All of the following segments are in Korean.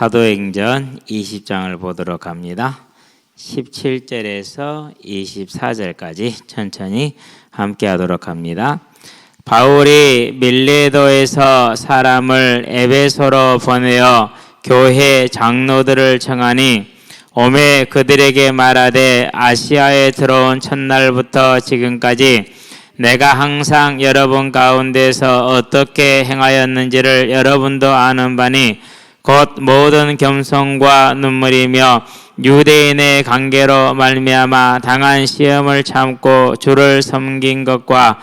사도행전 20장을 보도록 합니다. 17절에서 24절까지 천천히 함께 하도록 합니다. 바울이 밀레도에서 사람을 에베소로 보내어 교회 장로들을 청하니 오매 그들에게 말하되 아시아에 들어온 첫날부터 지금까지 내가 항상 여러분 가운데서 어떻게 행하였는지를 여러분도 아는 바니 곧 모든 겸손과 눈물이며 유대인의 관계로 말미암아 당한 시험을 참고 주를 섬긴 것과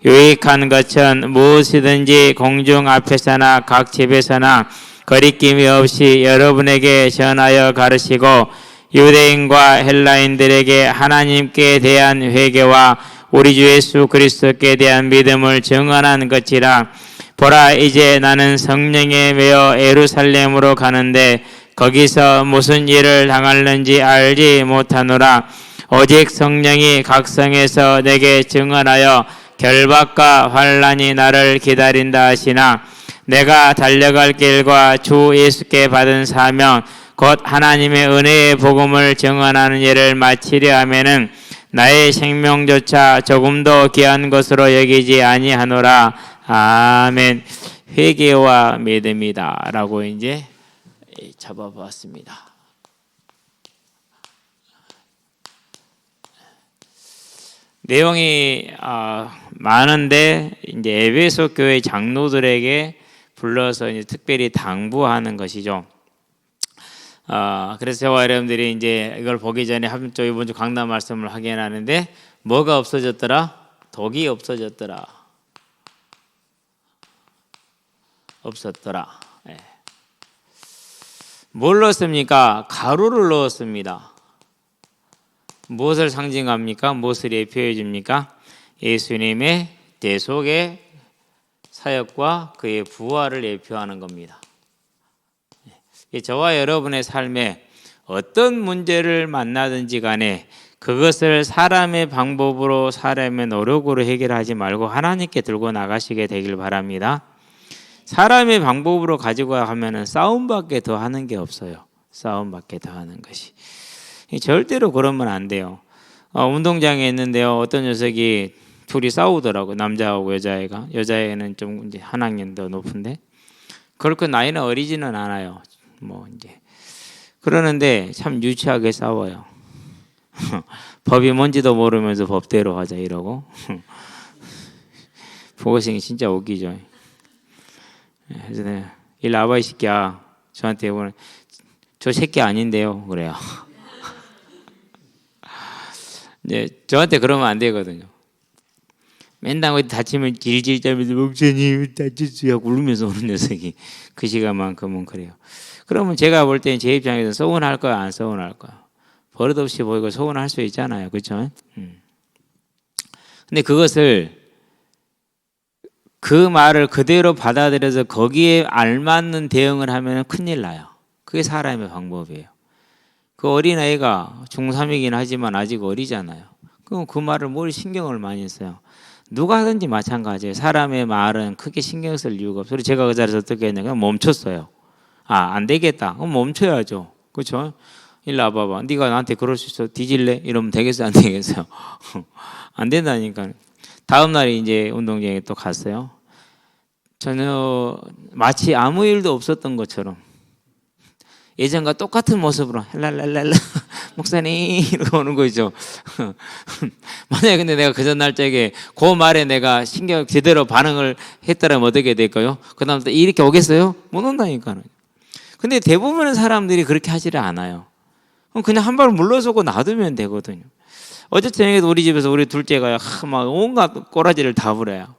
유익한 것은 무엇이든지 공중 앞에서나 각 집에서나 거리낌이 없이 여러분에게 전하여 가르치고 유대인과 헬라인들에게 하나님께 대한 회개와 우리 주 예수 그리스도께 대한 믿음을 증언한 것이라. 보라, 이제 나는 성령에 매여 예루살렘으로 가는데 거기서 무슨 일을 당할는지 알지 못하노라. 오직 성령이 각 성에서 내게 증언하여 결박과 환난이 나를 기다린다 하시나 내가 달려갈 길과 주 예수께 받은 사명 곧 하나님의 은혜의 복음을 증언하는 일을 마치려 하면은 나의 생명조차 조금도 귀한 것으로 여기지 아니하노라. 아멘. 회개와 믿음이다 라고 이제 잡아봤습니다. 내용이 많은데 이제 에베소 교회 장로들에게 불러서 이제 특별히 당부하는 것이죠. 그래서 저와 여러분들이 이제 이걸 보기 전에 또 이번 주 강단 말씀을 하긴 하는데 뭐가 없어졌더라? 독이 없어졌더라. 없었더라. 네. 뭘 넣었습니까? 가루를 넣었습니다. 무엇을 상징합니까? 무엇을 예표해 줍니까? 예수님의 대속의 사역과 그의 부활을 예표하는 겁니다. 저와 여러분의 삶에 어떤 문제를 만나든지 간에 그것을 사람의 방법으로 사람의 노력으로 해결하지 말고 하나님께 들고 나가시게 되길 바랍니다. 사람의 방법으로 가지고 가면은 싸움밖에 더 하는 게 없어요. 싸움밖에 더 하는 것이. 절대로 그러면 안 돼요. 운동장에 있는데요. 어떤 녀석이 둘이 싸우더라고. 남자하고 여자애가. 여자애는 좀 이제 한 학년 더 높은데. 그렇게 나이는 어리지는 않아요. 뭐 이제 그러는데 참 유치하게 싸워요. 법이 뭔지도 모르면서 법대로 하자 이러고. 보고생이 진짜 웃기죠. 그래서 내가 일로 와봐 이 새끼야. 저한테 오늘 저 새끼 아닌데요. 그래요. 이제 저한테 그러면 안 되거든요. 맨날 어디 다치면 질질 짜면서 목사님 다쳤어요 하고 울면서 오는 녀석이 그 시간만큼은 그래요. 그러면 제가 볼 때는 제 입장에서 서운할 거야 안 서운할 거야? 버릇없이 보이고 서운할 수 있잖아요. 그렇죠? 근데 그것을 그 말을 그대로 받아들여서 거기에 알맞는 대응을 하면 큰일 나요. 그게 사람의 방법이에요. 그 어린아이가 중3이긴 하지만 아직 어리잖아요. 그럼 그 말을 뭘 신경을 많이 써요. 누가 하든지 마찬가지예요. 사람의 말은 크게 신경 쓸 이유가 없어요. 제가 그 자리에서 어떻게 했냐? 그냥 멈췄어요. 안 되겠다. 그럼 멈춰야죠. 그렇죠? 일로 와봐봐. 네가 나한테 그럴 수 있어. 뒤질래? 이러면 되겠어요? 안 되겠어요? 안 된다니까. 다음 날에 이제 운동장에 또 갔어요. 저는 마치 아무 일도 없었던 것처럼 예전과 똑같은 모습으로 랄랄랄라 목사님 이러고 오는 거죠. 만약에 근데 내가 그 전날 적에 그 말에 내가 신경 제대로 반응을 했더라면 어떻게 될까요? 그 다음부터 이렇게 오겠어요? 못 온다니까요. 근데 대부분의 사람들이 그렇게 하지를 않아요. 그냥 한 발 물러서고 놔두면 되거든요. 어제 저녁에도 우리 집에서 우리 둘째가 막 온갖 꼬라지를 다 부려요.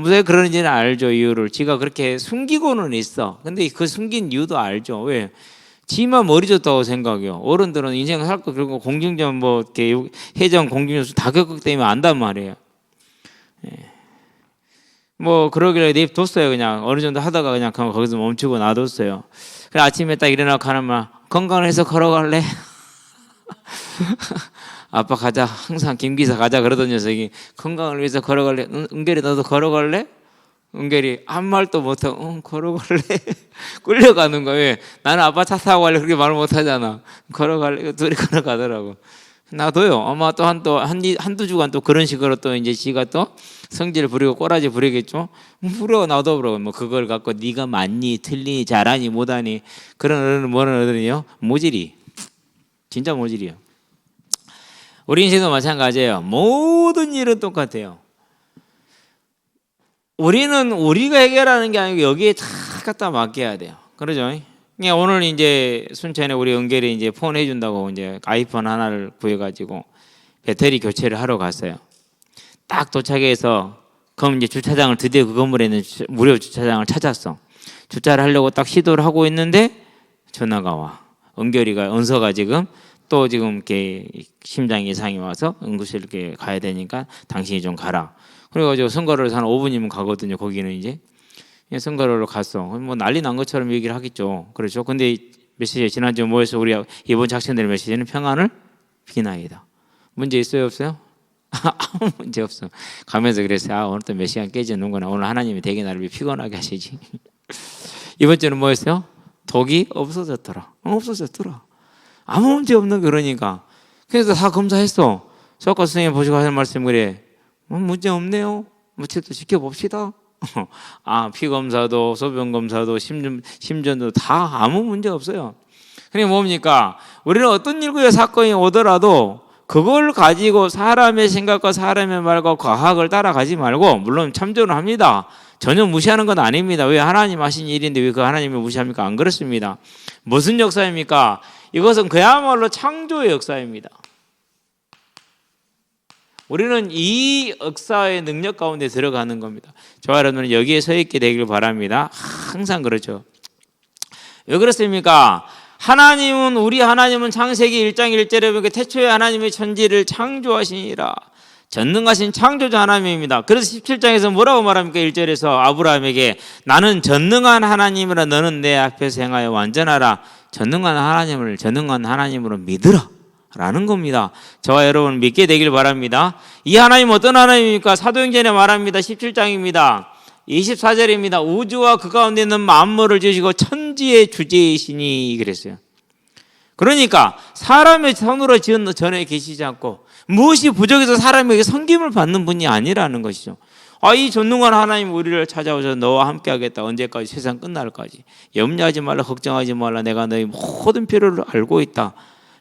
왜 그러는지는 알죠. 이유를. 지가 그렇게 숨기고는 있어. 근데 그 숨긴 이유도 알죠. 왜? 지만 머리 좋다고 생각해요. 어른들은 인생 살 거 그리고 공중전 뭐 이렇게 해전 공중전수 다 겪었기 때문에 안단 말이에요. 뭐 그러길래 냅뒀어요. 그냥 어느 정도 하다가 그냥 거기서 멈추고 놔뒀어요. 그래 아침에 딱 일어나고 하는 말 건강을 해서 걸어갈래? 아빠 가자. 항상 김기사 가자 그러던 녀석이 건강을 위해서 걸어갈래? 은결이 너도 걸어갈래? 은결이 아무 말도 못하고 걸어갈래? 끌려가는 거예요. 나는 아빠 차 타고 갈래 그렇게 말 못하잖아. 걸어갈래? 둘이 걸어가더라고. 나도요. 아마 또 한두 주간 또 그런 식으로 또 이제 지가 또 성질 부리고 꼬라지 부리겠죠. 부려 나도 부려. 뭐 그걸 갖고 네가 맞니 틀리니 잘하니 못하니 그런 어른은 뭐는 어른이요? 모질이. 진짜 모질이요. 우리 인생도 마찬가지예요. 모든 일은 똑같아요. 우리는 우리가 해결하는 게 아니고 여기에 다 갖다 맡겨야 돼요. 그러죠? 오늘 이제 순천에 우리 은결이 이제 폰 해준다고 이제 아이폰 하나를 구해가지고 배터리 교체를 하러 갔어요. 딱 도착해서 그럼 이제 주차장을 드디어 그 건물에 있는 무료 주차장을 찾았어. 주차를 하려고 딱 시도를 하고 있는데 전화가 와. 은서가 지금 또 지금 이렇게 심장 이상이 와서 응급실 이렇게 가야 되니까 당신이 좀 가라. 그래가지고 선거를 한 5분이면 가거든요. 거기는 이제 선거를 갔어. 뭐 난리 난 것처럼 얘기를 하겠죠. 그렇죠. 근데 메시지 지난주 모여서 우리 이번 작성된 메시지는 평안을 비나이다. 문제 있어요, 없어요? 아무 문제 없어. 가면서 그랬어요. 오늘 또 몇 시간 깨지는구나. 오늘 하나님이 되게 나를 피곤하게 하시지. 이번 주는 뭐였어요? 독이 없어졌더라. 없어졌더라. 아무 문제 없는 그러니까. 그래서 다 검사했어. 석가 선생님 보시고 하는 말씀 그래. 문제 없네요. 무척도 지켜봅시다. 피 검사도 소변 검사도 심전도 다 아무 문제 없어요. 그러니까 뭡니까? 우리는 어떤 일구의 사건이 오더라도 그걸 가지고 사람의 생각과 사람의 말과 과학을 따라가지 말고, 물론 참조는 합니다. 전혀 무시하는 건 아닙니다. 왜 하나님 하신 일인데 왜 그 하나님을 무시합니까? 안 그렇습니다. 무슨 역사입니까? 이것은 그야말로 창조의 역사입니다. 우리는 이 역사의 능력 가운데 들어가는 겁니다. 저와 여러분은 여기에 서 있게 되길 바랍니다. 항상 그렇죠. 왜 그렇습니까? 우리 하나님은 창세기 1장 1절에 보니까 태초에 하나님의 천지를 창조하시니라. 전능하신 창조자 하나님입니다. 그래서 17장에서 뭐라고 말합니까? 1절에서 아브라함에게 나는 전능한 하나님이라 너는 내 앞에서 행하여 완전하라. 전능한 하나님으로 믿으라 라는 겁니다. 저와 여러분 믿게 되길 바랍니다. 이 하나님 어떤 하나님입니까? 사도행전에 말합니다. 17장입니다. 24절입니다. 우주와 그 가운데 있는 만물을 지으시고 천지의 주제이시니 그랬어요. 그러니까 사람의 손으로 지은 전에 계시지 않고 무엇이 부족해서 사람에게 섬김을 받는 분이 아니라는 것이죠. 이 전능한 하나님 우리를 찾아오셔서 너와 함께 하겠다. 언제까지? 세상 끝날까지. 염려하지 말라, 걱정하지 말라. 내가 너희 모든 필요를 알고 있다.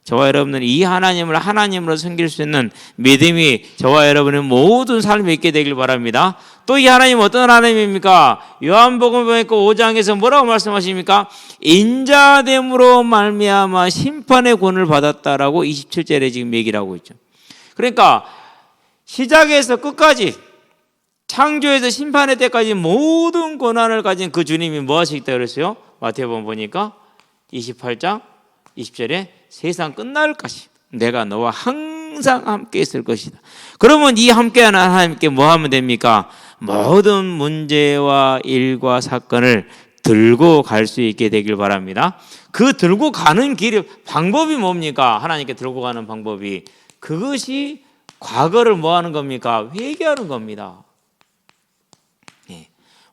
저와 여러분은 이 하나님을 하나님으로 섬길 수 있는 믿음이 저와 여러분의 모든 삶에 있게 되길 바랍니다. 또 이 하나님 어떤 하나님입니까? 요한복음 보니까 5장에서 뭐라고 말씀하십니까? 인자됨으로 말미암아 심판의 권을 받았다라고 27절에 지금 얘기를 하고 있죠. 그러니까 시작에서 끝까지 창조에서 심판의 때까지 모든 권한을 가진 그 주님이 뭐 하시겠다 그랬어요? 마태복음 보니까 28장 20절에 세상 끝날까지 내가 너와 항상 함께 있을 것이다. 그러면 이 함께하는 하나님께 뭐 하면 됩니까? 모든 문제와 일과 사건을 들고 갈 수 있게 되길 바랍니다. 그 들고 가는 길이 방법이 뭡니까? 하나님께 들고 가는 방법이 그것이 과거를 뭐 하는 겁니까? 회개하는 겁니다.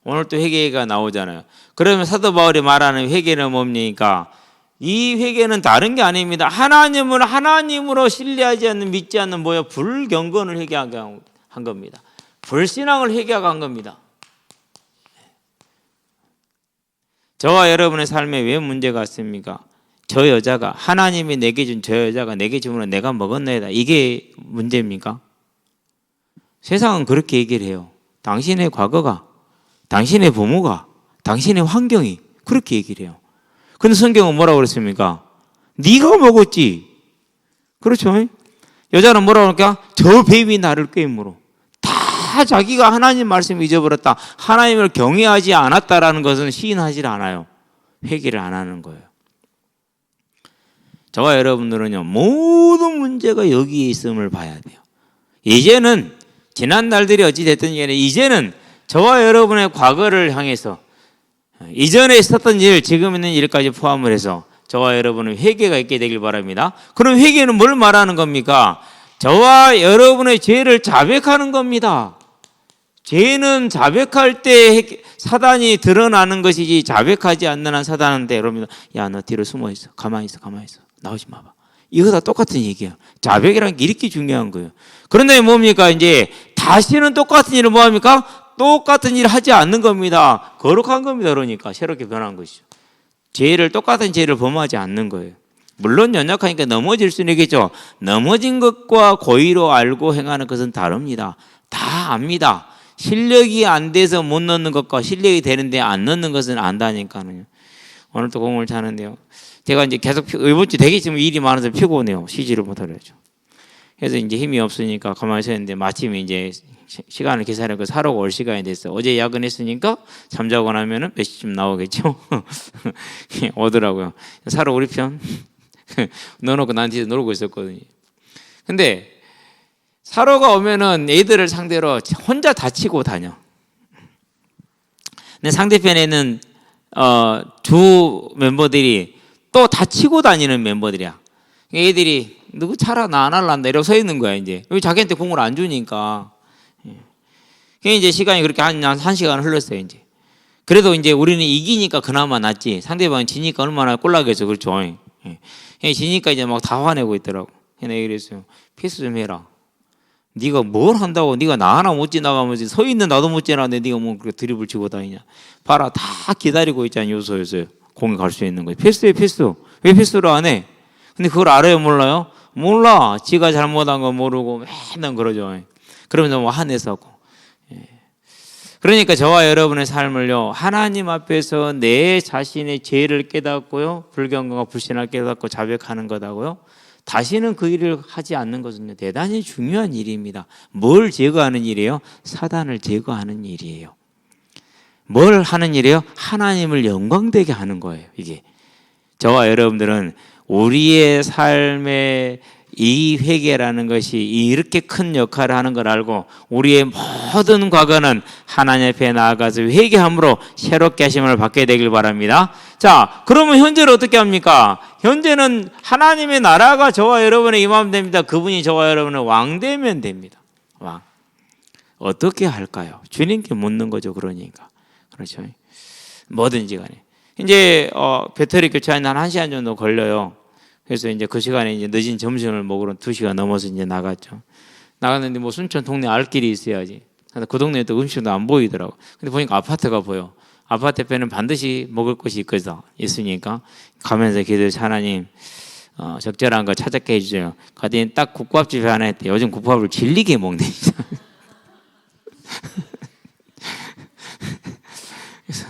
오늘 또 회개가 나오잖아요. 그러면 사도 바울이 말하는 회개는 뭡니까? 이 회개는 다른 게 아닙니다. 하나님을 하나님으로 신뢰하지 않는, 믿지 않는 불경건을 회개하게 한 겁니다. 불신앙을 회개하게 한 겁니다. 저와 여러분의 삶에 왜 문제가 있습니까? 저 여자가, 하나님이 내게 준 저 여자가 내게 주면 내가 먹었나이다. 이게 문제입니까? 세상은 그렇게 얘기를 해요. 당신의 과거가, 당신의 부모가, 당신의 환경이 그렇게 얘기를 해요. 근데 성경은 뭐라고 그랬습니까? 네가 먹었지. 그렇죠? 여자는 뭐라고 그럴까? 저 뱀이 나를 꿰물어. 다 자기가 하나님 말씀을 잊어버렸다. 하나님을 경외하지 않았다라는 것은 시인하지 않아요. 회개를 안 하는 거예요. 저와 여러분들은요, 모든 문제가 여기에 있음을 봐야 돼요. 이제는 지난 날들이 어찌 됐든 간에 이제는 저와 여러분의 과거를 향해서 이전에 있었던 일, 지금 있는 일까지 포함을 해서 저와 여러분은 회개가 있게 되길 바랍니다. 그럼 회개는 뭘 말하는 겁니까? 저와 여러분의 죄를 자백하는 겁니다. 죄는 자백할 때 사단이 드러나는 것이지 자백하지 않는 한 사단한테 여러분 야 너 뒤로 숨어 있어 가만히 있어 나오지 마봐 이거 다 똑같은 얘기야. 자백이라는 게 이렇게 중요한 거예요. 그런데 뭡니까 이제 다시는 똑같은 일을 뭐합니까? 똑같은 일을 하지 않는 겁니다. 거룩한 겁니다. 그러니까 새롭게 변한 것이죠. 똑같은 죄를 범하지 않는 거예요. 물론 연약하니까 넘어질 수는 있겠죠. 넘어진 것과 고의로 알고 행하는 것은 다릅니다. 다 압니다. 실력이 안 돼서 못 넣는 것과 실력이 되는데 안 넣는 것은 안다니까요. 오늘 또 공을 차는데요. 제가 이제 계속 이번 주 되게 지금 일이 많아서 피곤해요. 쉬지를 못하려죠. 그래서 이제 힘이 없으니까 가만히 서 있는데 마침 이제 시간을 계산하고 사러 올 시간이 됐어요. 어제 야근했으니까 잠자고 나면은 몇 시쯤 나오겠죠. 오더라고요. 사러 우리 편 넣어놓고 난 뒤에 놀고 있었거든요. 근데 사러가 오면은 애들을 상대로 혼자 다치고 다녀. 근데 상대편에는 주 멤버들이 또 다치고 다니는 멤버들이야. 애들이 누구 차라 나 안 할란다 이러고 서 있는 거야 이제. 왜 자기한테 공을 안 주니까. 그게 이제 시간이 그렇게 한 시간 흘렀어요 이제. 그래도 이제 우리는 이기니까 그나마 낫지. 상대방이 지니까 얼마나 꼴나겠어, 그렇죠? 지니까 이제 막 다 화내고 있더라고. 내가 그랬어요. 패스 좀 해라. 네가 뭘 한다고 네가 나 하나 못 지나가면서 서 있는 나도 못 지나가는데 네가 뭐 그렇게 드리블 치고 다니냐. 봐라 다 기다리고 있잖아 요소에서 공에 갈 수 있는 거예요. 패스해 패스. 왜 패스를 안 해? 근데 그걸 알아요 몰라요? 몰라. 지가 잘못한 거 모르고 맨날 그러죠. 그러면서 뭐 화내서고. 그러니까 저와 여러분의 삶을요 하나님 앞에서 내 자신의 죄를 깨닫고요 불경건과 불신을 깨닫고 자백하는 것하고요 다시는 그 일을 하지 않는 것은요 대단히 중요한 일입니다. 뭘 제거하는 일이에요? 사단을 제거하는 일이에요. 뭘 하는 일이에요? 하나님을 영광되게 하는 거예요. 이게 저와 여러분들은 우리의 삶의 이 회개라는 것이 이렇게 큰 역할을 하는 걸 알고 우리의 모든 과거는 하나님 앞에 나아가서 회개함으로 새롭게 하심을 받게 되길 바랍니다. 자, 그러면 현재는 어떻게 합니까? 현재는 하나님의 나라가 저와 여러분의 임하면 됩니다. 그분이 저와 여러분의 왕 되면 됩니다. 왕. 어떻게 할까요? 주님께 묻는 거죠. 그러니까. 그렇죠. 뭐든지 간에. 이제 배터리 교체하는 한 1시간 정도 걸려요. 그래서 이제 그 시간에 이제 늦은 점심을 먹으러 2시간 넘어서 이제 나갔죠. 나갔는데 뭐 순천 동네 알길이 있어야지. 근데 그 동네에 또 음식도 안 보이더라고. 근데 보니까 아파트가 보여. 아파트 옆에는 반드시 먹을 것이 있으니까 가면서 기도해서 하나님 적절한 거 찾게 해주세요. 가더니 딱 국밥집이 하나 있대. 요즘 국밥을 질리게 먹네. 그래서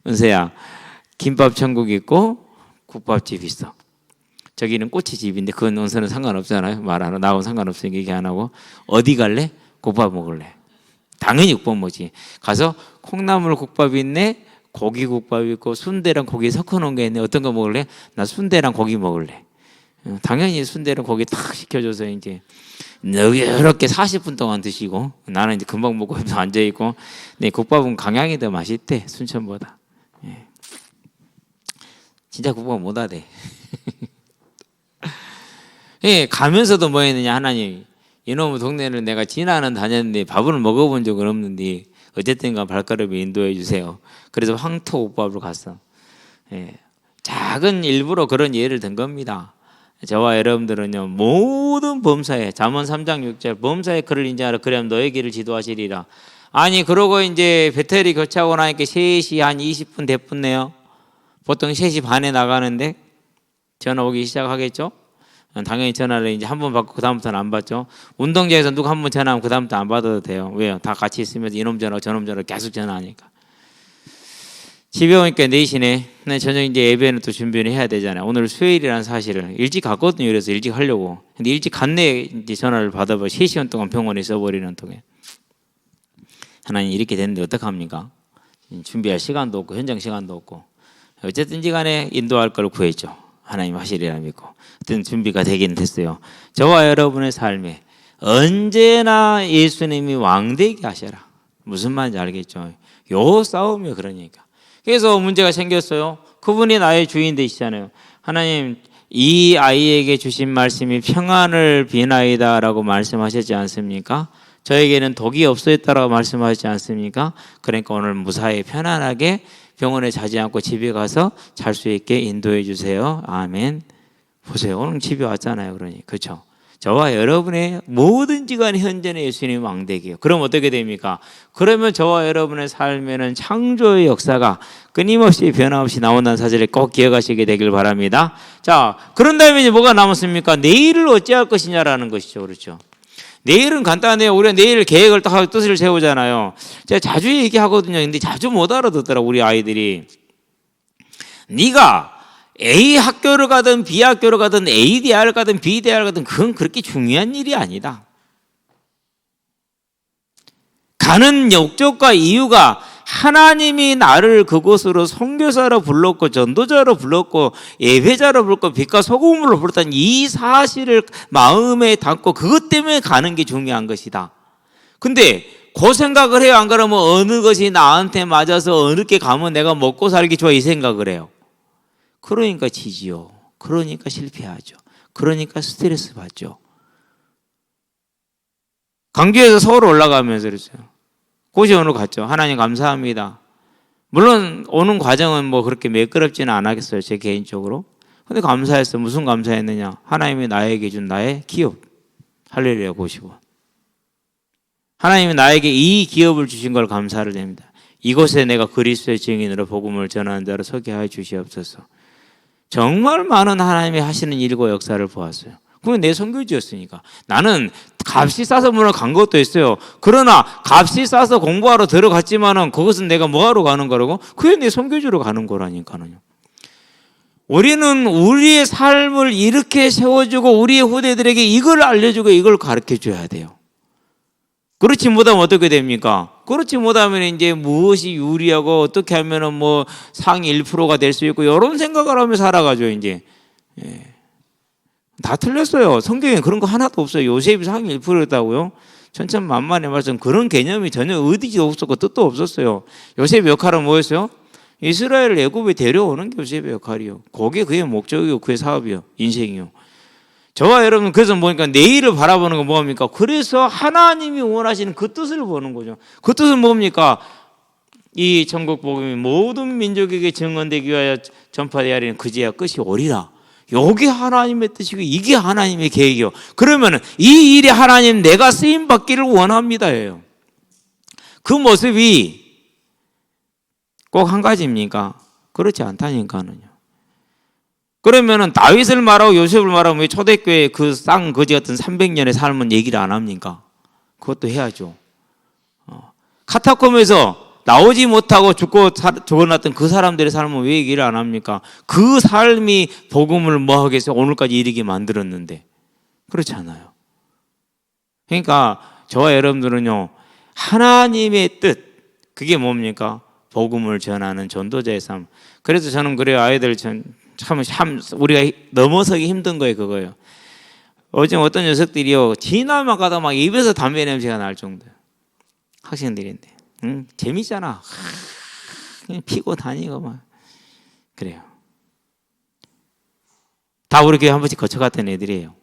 은세야 김밥 천국 있고 국밥집 있어. 저기는 꼬치집인데 그건 은서는 상관없잖아요. 말하러 나하고 상관없으니까 얘기 안 하고 어디 갈래? 국밥 먹을래. 당연히 국밥 먹지. 가서 콩나물 국밥이 있네. 고기 국밥이 있고 순대랑 고기 섞어놓은 게 있네. 어떤 거 먹을래? 나 순대랑 고기 먹을래. 당연히 순대랑 고기 탁 시켜줘서 이제 이렇게 40분 동안 드시고 나는 이제 금방 먹고 앉아있고 네, 국밥은 강양이 더 맛있대. 순천보다. 진짜 국밥 못하대. 가면서도 뭐 했느냐 하나님 이놈의 동네를 내가 지나는 다녔는데 밥을 먹어본 적은 없는데 어쨌든가 발걸음을 인도해 주세요. 그래서 황토국밥으로 갔어. 작은 일부러 그런 예를 든 겁니다. 저와 여러분들은요 모든 범사에 잠언 3장 6절 범사에 그를 인정하라 그러면 너의 길을 지도하시리라. 아니 그러고 이제 배터리 교체하고 나니까 3시 한 20분 됐네요. 보통 3시 반에 나가는데 전화 오기 시작하겠죠. 당연히 전화를 이제 한 번 받고 그 다음부터는 안 받죠. 운동장에서 누가 한 번 전화하면 그 다음부터 안 받아도 돼요. 왜요? 다 같이 있으면서 이놈 전화 저놈 전화 계속 전화하니까. 집에 오니까 4시네. 근데 저녁 이제 예배는 또 준비를 해야 되잖아요. 오늘 수요일이라는 사실을 일찍 갔거든요. 그래서 일찍 하려고. 근데 일찍 갔네 이제 전화를 받아봐. 3시간 동안 병원에 있어버리는 동안. 하나님 이렇게 됐는데 어떡합니까? 준비할 시간도 없고 현장 시간도 없고. 어쨌든지 간에 인도할 걸 구했죠. 하나님 하시리라 믿고 어떤 준비가 되긴 됐어요. 저와 여러분의 삶에 언제나 예수님이 왕되게 하셔라. 무슨 말인지 알겠죠? 요 싸움이요. 그러니까 그래서 문제가 생겼어요. 그분이 나의 주인 되시잖아요. 하나님 이 아이에게 주신 말씀이 평안을 비나이다 라고 말씀하셨지 않습니까? 저에게는 독이 없어졌다라고 말씀하시지 않습니까? 그러니까 오늘 무사히 편안하게 병원에 자지 않고 집에 가서 잘 수 있게 인도해 주세요. 아멘. 보세요. 오늘 집에 왔잖아요. 그러니. 그렇죠? 저와 여러분의 모든 간에 현재는 예수님 왕대기예요. 그럼 어떻게 됩니까? 그러면 저와 여러분의 삶에는 창조의 역사가 끊임없이 변함없이 나온다는 사실을 꼭 기억하시게 되길 바랍니다. 자, 그런 다음에 이제 뭐가 남았습니까? 내일을 어찌할 것이냐라는 것이죠. 그렇죠? 내일은 간단해요. 우리가 내일 계획을 딱 하고 뜻을 세우잖아요. 제가 자주 얘기하거든요. 근데 자주 못 알아듣더라고 우리 아이들이. 네가 A 학교를 가든 B 학교를 가든 A 대학을 가든 B 대학을 가든 그건 그렇게 중요한 일이 아니다. 가는 목적과 이유가 하나님이 나를 그곳으로 선교사로 불렀고 전도자로 불렀고 예배자로 불렀고 빛과 소금으로 불렀다는 이 사실을 마음에 담고 그것 때문에 가는 게 중요한 것이다. 근데 그 생각을 해요. 안 그러면 어느 것이 나한테 맞아서 어느 게 가면 내가 먹고 살기 좋아 이 생각을 해요. 그러니까 지지요. 그러니까 실패하죠. 그러니까 스트레스 받죠. 강주에서 서울 올라가면서 그랬어요. 고시원으로 갔죠. 하나님 감사합니다. 물론 오는 과정은 뭐 그렇게 매끄럽지는 않았겠어요. 제 개인적으로. 근데 감사했어요. 무슨 감사했느냐. 하나님이 나에게 준 나의 기업. 할렐루야 고시원. 하나님이 나에게 이 기업을 주신 걸 감사를 드립니다. 이곳에 내가 그리스도의 증인으로 복음을 전하는 자로 서게 하여 주시옵소서. 정말 많은 하나님이 하시는 일과 역사를 보았어요. 그건 내 선교지였으니까. 나는 값이 싸서 문을 간 것도 있어요. 그러나 값이 싸서 공부하러 들어갔지만은 그것은 내가 뭐하러 가는 거라고? 그게 내 선교지로 가는 거라니까요. 우리는 우리의 삶을 이렇게 세워주고 우리의 후대들에게 이걸 알려주고 이걸 가르쳐 줘야 돼요. 그렇지 못하면 어떻게 됩니까? 그렇지 못하면 이제 무엇이 유리하고 어떻게 하면은 뭐 상위 1%가 될 수 있고 이런 생각을 하며 살아가죠, 이제. 예. 다 틀렸어요. 성경에 그런 거 하나도 없어요. 요셉이 상위 1%였다고요? 천천만만의 말씀 그런 개념이 전혀 의지도 없었고 뜻도 없었어요. 요셉의 역할은 뭐였어요? 이스라엘을 애굽에 데려오는 게 요셉의 역할이요. 그게 그의 목적이고 그의 사업이요. 인생이요. 저와 여러분 그래서 보니까 내일을 바라보는 건 뭡니까? 그래서 하나님이 원하시는 그 뜻을 보는 거죠. 그 뜻은 뭡니까? 이 천국 복음이 모든 민족에게 증언되기 위하여 전파되어야 하는 그제야 끝이 오리라. 이게 하나님의 뜻이고 이게 하나님의 계획이요. 그러면 이 일이 하나님 내가 쓰임 받기를 원합니다예요. 그 모습이 꼭 한 가지입니까? 그렇지 않다니까는요. 그러면은 다윗을 말하고 요셉을 말하면 왜 초대교회 그 쌍 거지 같은 300년의 삶은 얘기를 안 합니까? 그것도 해야죠. 카타콤에서 나오지 못하고 죽어났던 그 사람들의 삶은 왜 얘기를 안 합니까? 그 삶이 복음을 뭐 하겠어요? 오늘까지 이르게 만들었는데. 그렇지 않아요. 그러니까 저와 여러분들은요, 하나님의 뜻, 그게 뭡니까? 복음을 전하는 전도자의 삶. 그래서 저는 그래요. 아이들 참 우리가 넘어서기 힘든 거예요, 그거예요. 어제 어떤 녀석들이요, 지나만 가다 막 입에서 담배 냄새가 날 정도예요. 학생들인데. 재밌잖아. 그냥 피고 다니고 막. 그래요. 다 우리 교회 한 번씩 거쳐갔던 애들이에요.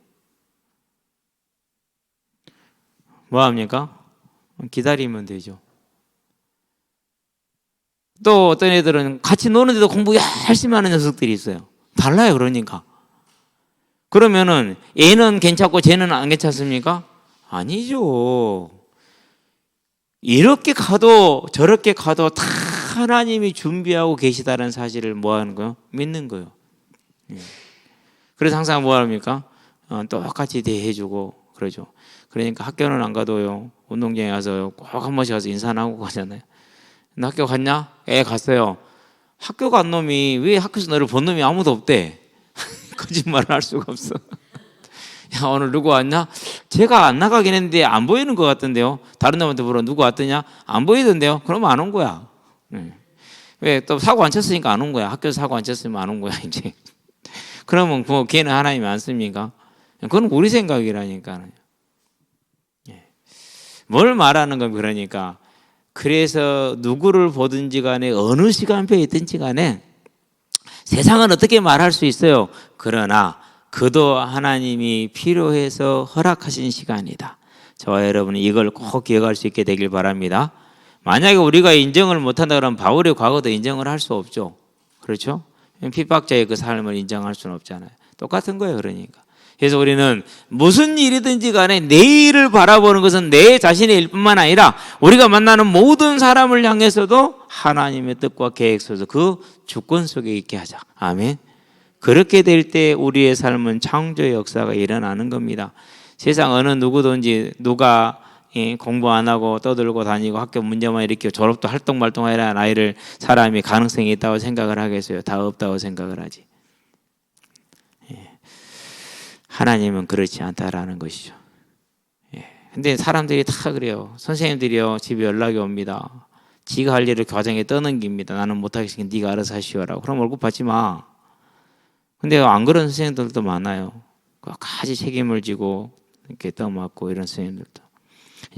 뭐 합니까? 기다리면 되죠. 또 어떤 애들은 같이 노는데도 공부 열심히 하는 녀석들이 있어요. 달라요, 그러니까. 그러면은 얘는 괜찮고 쟤는 안 괜찮습니까? 아니죠. 이렇게 가도 저렇게 가도 다 하나님이 준비하고 계시다는 사실을 뭐 하는 거예요? 믿는 거예요. 그래서 항상 뭐 합니까? 똑같이 대해주고 그러죠. 그러니까 학교는 안 가도요, 운동장에 가서 꼭 한 번씩 가서 인사는 하고 가잖아요. 너 학교 갔냐? 갔어요. 학교 간 놈이 왜 학교에서 너를 본 놈이 아무도 없대? 거짓말을 할 수가 없어. 야, 오늘 누구 왔냐? 제가 안 나가긴 했는데 안 보이는 것 같던데요. 다른 놈한테 물어 누구 왔더냐? 안 보이던데요. 그러면 안 온 거야. 왜? 또 사고 안 쳤으니까 안 온 거야. 학교에서 사고 안 쳤으면 안 온 거야 이제. 그러면 뭐 걔는 하나님이 안 씁니까? 그건 우리 생각이라니까요. 뭘 말하는 건 그러니까. 그래서 누구를 보든지 간에 어느 시간표에 있든지 간에 세상은 어떻게 말할 수 있어요. 그러나 그도 하나님이 필요해서 허락하신 시간이다. 저와 여러분은 이걸 꼭 기억할 수 있게 되길 바랍니다. 만약에 우리가 인정을 못한다 그러면 바울의 과거도 인정을 할 수 없죠. 그렇죠? 핍박자의 그 삶을 인정할 수는 없잖아요. 똑같은 거예요. 그러니까. 그래서 우리는 무슨 일이든지 간에 내일을 바라보는 것은 내 자신의 일뿐만 아니라 우리가 만나는 모든 사람을 향해서도 하나님의 뜻과 계획 속에서 그 주권 속에 있게 하자. 아멘. 그렇게 될 때 우리의 삶은 창조의 역사가 일어나는 겁니다. 세상 어느 누구든지 누가 공부 안 하고 떠들고 다니고 학교 문제만 일으키고 졸업도 할똥말똥하라 나이를 사람이 가능성이 있다고 생각을 하겠어요? 다 없다고 생각을 하지. 하나님은 그렇지 않다라는 것이죠. 근데 사람들이 다 그래요. 선생님들이요 집에 연락이 옵니다. 지가 할 일을 과정에 떠넘깁니다. 나는 못하겠으니까 네가 알아서 하시오라고. 그럼 월급 받지 마. 근데 안 그런 선생님들도 많아요. 가지 책임을 지고 이렇게 떠맡고 이런 선생님들도.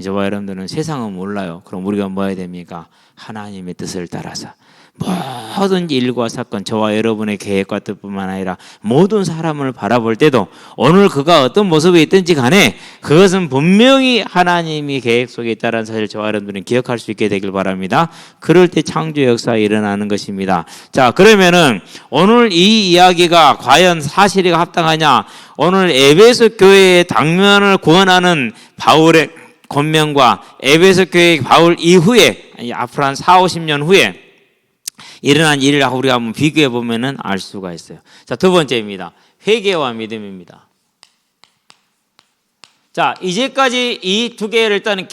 저와 여러분들은 세상은 몰라요. 그럼 우리가 뭐 해야 됩니까? 하나님의 뜻을 따라서 모든 일과 사건, 저와 여러분의 계획과 뜻뿐만 아니라 모든 사람을 바라볼 때도 오늘 그가 어떤 모습에 있든지 간에 그것은 분명히 하나님이 계획 속에 있다는 사실을 저와 여러분들은 기억할 수 있게 되길 바랍니다. 그럴 때 창조 역사가 일어나는 것입니다. 자, 그러면은 오늘 이 이야기가 과연 사실이가 합당하냐? 오늘 에베소 교회의 당면을 구원하는 바울의 권면과 에베소 교회 바울 이후에 앞으로 한 4, 50년 후에 일어난 일을 우리가 한번 비교해 보면은 알 수가 있어요. 자, 두 번째입니다. 회개와 믿음입니다. 자, 이제까지 이 두 개를 일단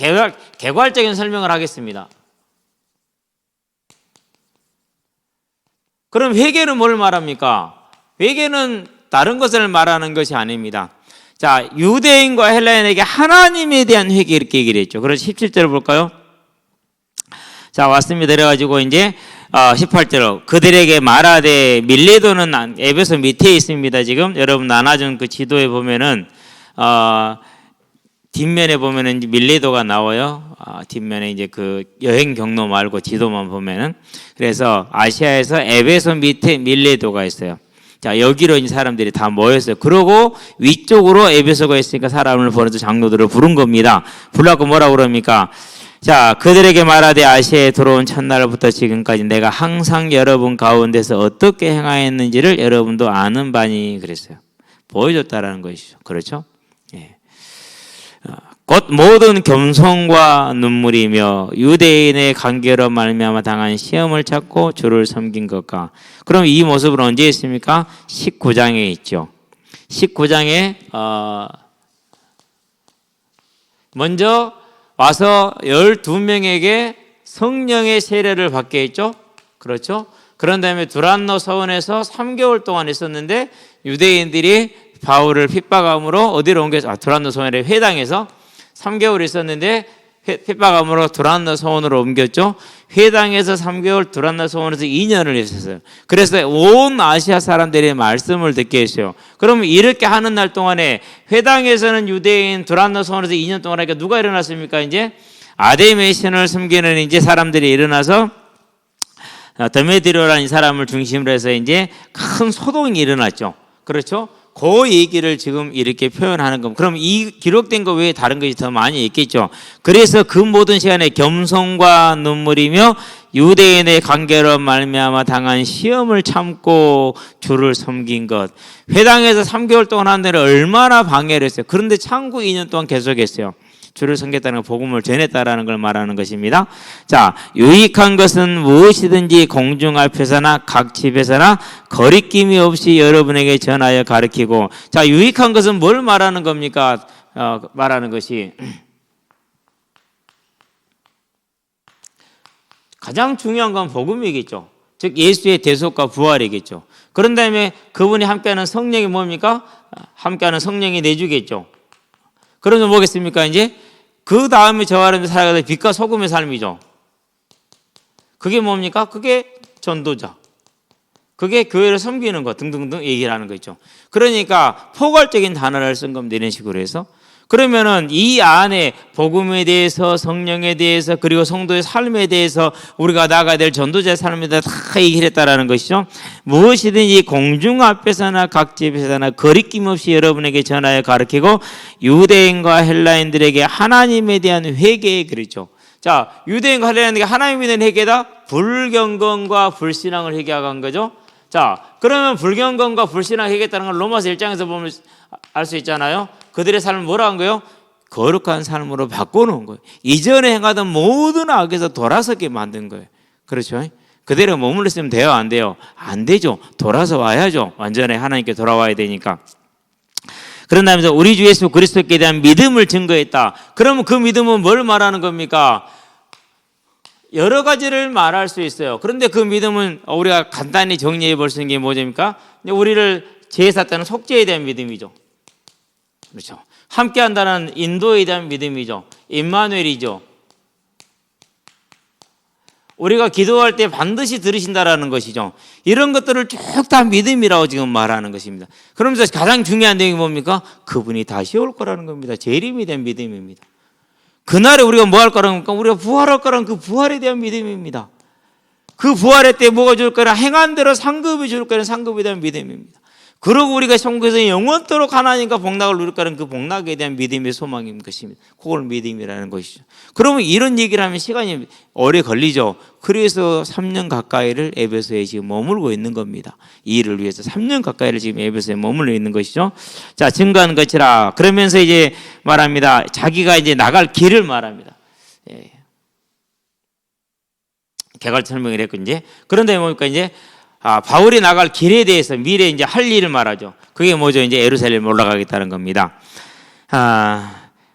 개괄적인 설명을 하겠습니다. 그럼 회개는 뭘 말합니까? 회개는 다른 것을 말하는 것이 아닙니다. 자, 유대인과 헬라인에게 하나님에 대한 회개 이렇게 얘기를 했죠. 그래서 17절을 볼까요? 자, 왔습니다. 그래가지고 이제 18절로 그들에게 말하되 밀레도는 에베소 밑에 있습니다. 지금 여러분 나눠준 그 지도에 보면은 뒷면에 보면은 밀레도가 나와요. 뒷면에 이제 그 여행 경로 말고 지도만 보면은 그래서 아시아에서 에베소 밑에 밀레도가 있어요. 자, 여기로 이제 사람들이 다 모였어요. 그러고 위쪽으로 에베소가 있으니까 사람을 보내서 장로들을 부른 겁니다. 불러고 뭐라고 그럽니까? 자, 그들에게 말하되 아시아에 들어온 첫날부터 지금까지 내가 항상 여러분 가운데서 어떻게 행하였는지를 여러분도 아는 바니 그랬어요. 보여줬다라는 것이죠. 그렇죠? 예. 곧 모든 겸손과 눈물이며 유대인의 관계로 말미암아 당한 시험을 찾고 주를 섬긴 것과. 그럼 이 모습은 언제 있습니까? 19장에 있죠. 19장에 먼저 와서 12명에게 성령의 세례를 받게 했죠. 그렇죠? 그런 다음에 두란노 서원에서 3개월 동안 있었는데 유대인들이 바울을 핍박함으로 어디로 옮겨서 두란노 서원의 회당에서 3개월 있었는데 핍박함으로 두란노 서원으로 옮겼죠. 회당에서 3개월, 두란노 서원에서 2년을 있었어요. 그래서 온 아시아 사람들이 말씀을 듣게 했어요. 그러면 이렇게 하는 날 동안에 회당에서는 유대인, 두란노 서원에서 2년 동안 하니까 누가 일어났습니까? 이제 아데미의 신을 숨기는 이제 사람들이 일어나서 데메드리오라는 이 사람을 중심으로 해서 이제 큰 소동이 일어났죠. 그렇죠? 그 얘기를 지금 이렇게 표현하는 겁니다. 그럼 이 기록된 거 외에 다른 것이 더 많이 있겠죠. 그래서 그 모든 시간에 겸손과 눈물이며 유대인의 관계로 말미암아 당한 시험을 참고 주를 섬긴 것. 회당에서 3개월 동안 한 데는 얼마나 방해를 했어요. 그런데 참고 2년 동안 계속했어요. 주를 섬겼다는 복음을 전했다라는 걸 말하는 것입니다. 자, 유익한 것은 무엇이든지 공중 앞에서나 각 집에서나 거리낌이 없이 여러분에게 전하여 가르치고. 자, 유익한 것은 뭘 말하는 겁니까? 말하는 것이 가장 중요한 건 복음이겠죠. 즉 예수의 대속과 부활이겠죠. 그런 다음에 그분이 함께하는 성령이 뭡니까? 함께하는 성령이 내주겠죠. 그러면 뭐겠습니까? 이제 그 다음에 저와 여러분이 살아가는 빛과 소금의 삶이죠. 그게 뭡니까? 그게 전도자. 그게 교회를 섬기는 것 등등등 얘기를 하는 거 있죠. 그러니까 포괄적인 단어를 쓴 겁니다. 이런 식으로 해서. 그러면은 이 안에 복음에 대해서, 성령에 대해서, 그리고 성도의 삶에 대해서 우리가 나가야 될 전도자의 삶에 대해서 다 얘기를 했다라는 것이죠. 무엇이든지 공중 앞에서나 각 집에서나 거리낌 없이 여러분에게 전하여 가르치고 유대인과 헬라인들에게 하나님에 대한 회개에 그러죠. 자, 유대인과 헬라인들에게 하나님에 대한 회개다. 불경건과 불신앙을 회개한 거죠. 자, 그러면 불경건과 불신앙을 회개했다는 걸 로마서 1장에서 보면 알 수 있잖아요. 그들의 삶을 뭐라 한 거예요? 거룩한 삶으로 바꿔놓은 거예요. 이전에 행하던 모든 악에서 돌아서게 만든 거예요. 그렇죠? 그대로 머물러 있으면 돼요? 안 돼요? 안 되죠. 돌아서 와야죠. 완전히 하나님께 돌아와야 되니까. 그런 다음에 우리 주 예수 그리스도께 대한 믿음을 증거했다. 그러면 그 믿음은 뭘 말하는 겁니까? 여러 가지를 말할 수 있어요. 그런데 그 믿음은 우리가 간단히 정리해 볼 수 있는 게 뭐입니까? 우리를 제사 때는 속죄에 대한 믿음이죠. 그렇죠. 함께 한다는 인도에 대한 믿음이죠. 임마누엘이죠. 우리가 기도할 때 반드시 들으신다라는 것이죠. 이런 것들을 쭉 다 믿음이라고 지금 말하는 것입니다. 그러면서 가장 중요한 내용이 뭡니까? 그분이 다시 올 거라는 겁니다. 재림에 대한 믿음입니다. 그날에 우리가 뭐 할 거라는 겁니까? 우리가 부활할 거라는 그 부활에 대한 믿음입니다. 그 부활의 때 뭐가 줄 거라? 행한 대로 상급이 줄 거라는 상급에 대한 믿음입니다. 그러고 우리가 천국에서 영원토록 하나님과 복락을 누릴 거라는 그 복락에 대한 믿음의 소망인 것입니다. 그걸 믿음이라는 것이죠. 그러면 이런 얘기를 하면 시간이 오래 걸리죠. 그래서 3년 가까이를 에베소에 지금 머물고 있는 겁니다. 이 일을 위해서 3년 가까이를 지금 에베소에 머물러 있는 것이죠. 자, 증거하는 것이라. 그러면서 이제 말합니다. 자기가 이제 나갈 길을 말합니다. 예. 개괄 설명을 했고 이제 그런데 뭡니까 이제 바울이 나갈 길에 대해서 미래 이제 할 일을 말하죠. 그게 뭐죠? 이제 예루살렘 올라가겠다는 겁니다.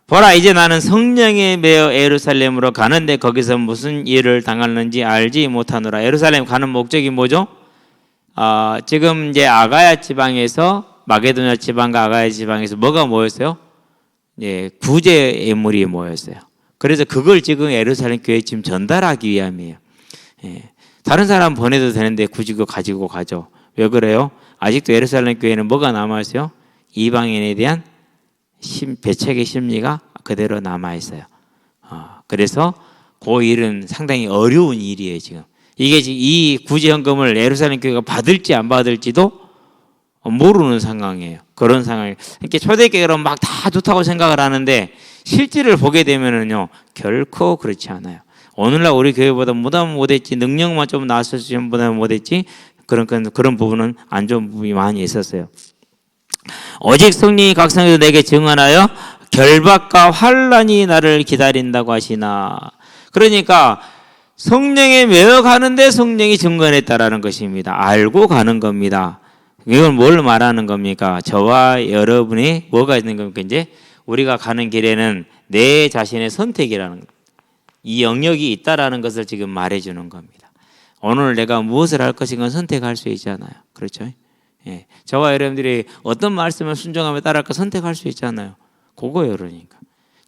보라, 이제 나는 성령에 매여 예루살렘으로 가는데 거기서 무슨 일을 당하는지 알지 못하노라. 예루살렘 가는 목적이 뭐죠? 지금 이제 아가야 지방에서 마게도냐 지방과 아가야 지방에서 뭐가 모였어요? 예, 구제 예물이 모였어요. 그래서 그걸 지금 예루살렘 교회에 지금 전달하기 위함이에요. 예. 다른 사람 보내도 되는데 굳이 그거 가지고 가죠. 왜 그래요? 아직도 예루살렘 교회는 뭐가 남아있어요? 이방인에 대한 배척의 심리가 그대로 남아있어요. 그래서 그 일은 상당히 어려운 일이에요. 지금 이게 이 구제헌금을 예루살렘 교회가 받을지 안 받을지도 모르는 상황이에요. 그런 상황이 이렇게 초대교회로 막 다 좋다고 생각을 하는데 실질을 보게 되면은요 결코 그렇지 않아요. 오늘날 우리 교회보다 무담 못했지, 능력만 좀 나았을지 보다 못했지, 그런 부분은 안 좋은 부분이 많이 있었어요. 오직 성령이 각 성에서 내게 증언하여 결박과 환란이 나를 기다린다고 하시나. 그러니까 성령에 매어 가는데 성령이 증언했다라는 것입니다. 알고 가는 겁니다. 이건 뭘 말하는 겁니까? 저와 여러분이 뭐가 있는 겁니까? 이제 우리가 가는 길에는 내 자신의 선택이라는 겁니다. 이 영역이 있다라는 것을 지금 말해주는 겁니다. 오늘 내가 무엇을 할 것인가 선택할 수 있잖아요. 그렇죠? 예. 저와 여러분들이 어떤 말씀을 순종하며 따를까 선택할 수 있잖아요. 그거예요, 그러니까.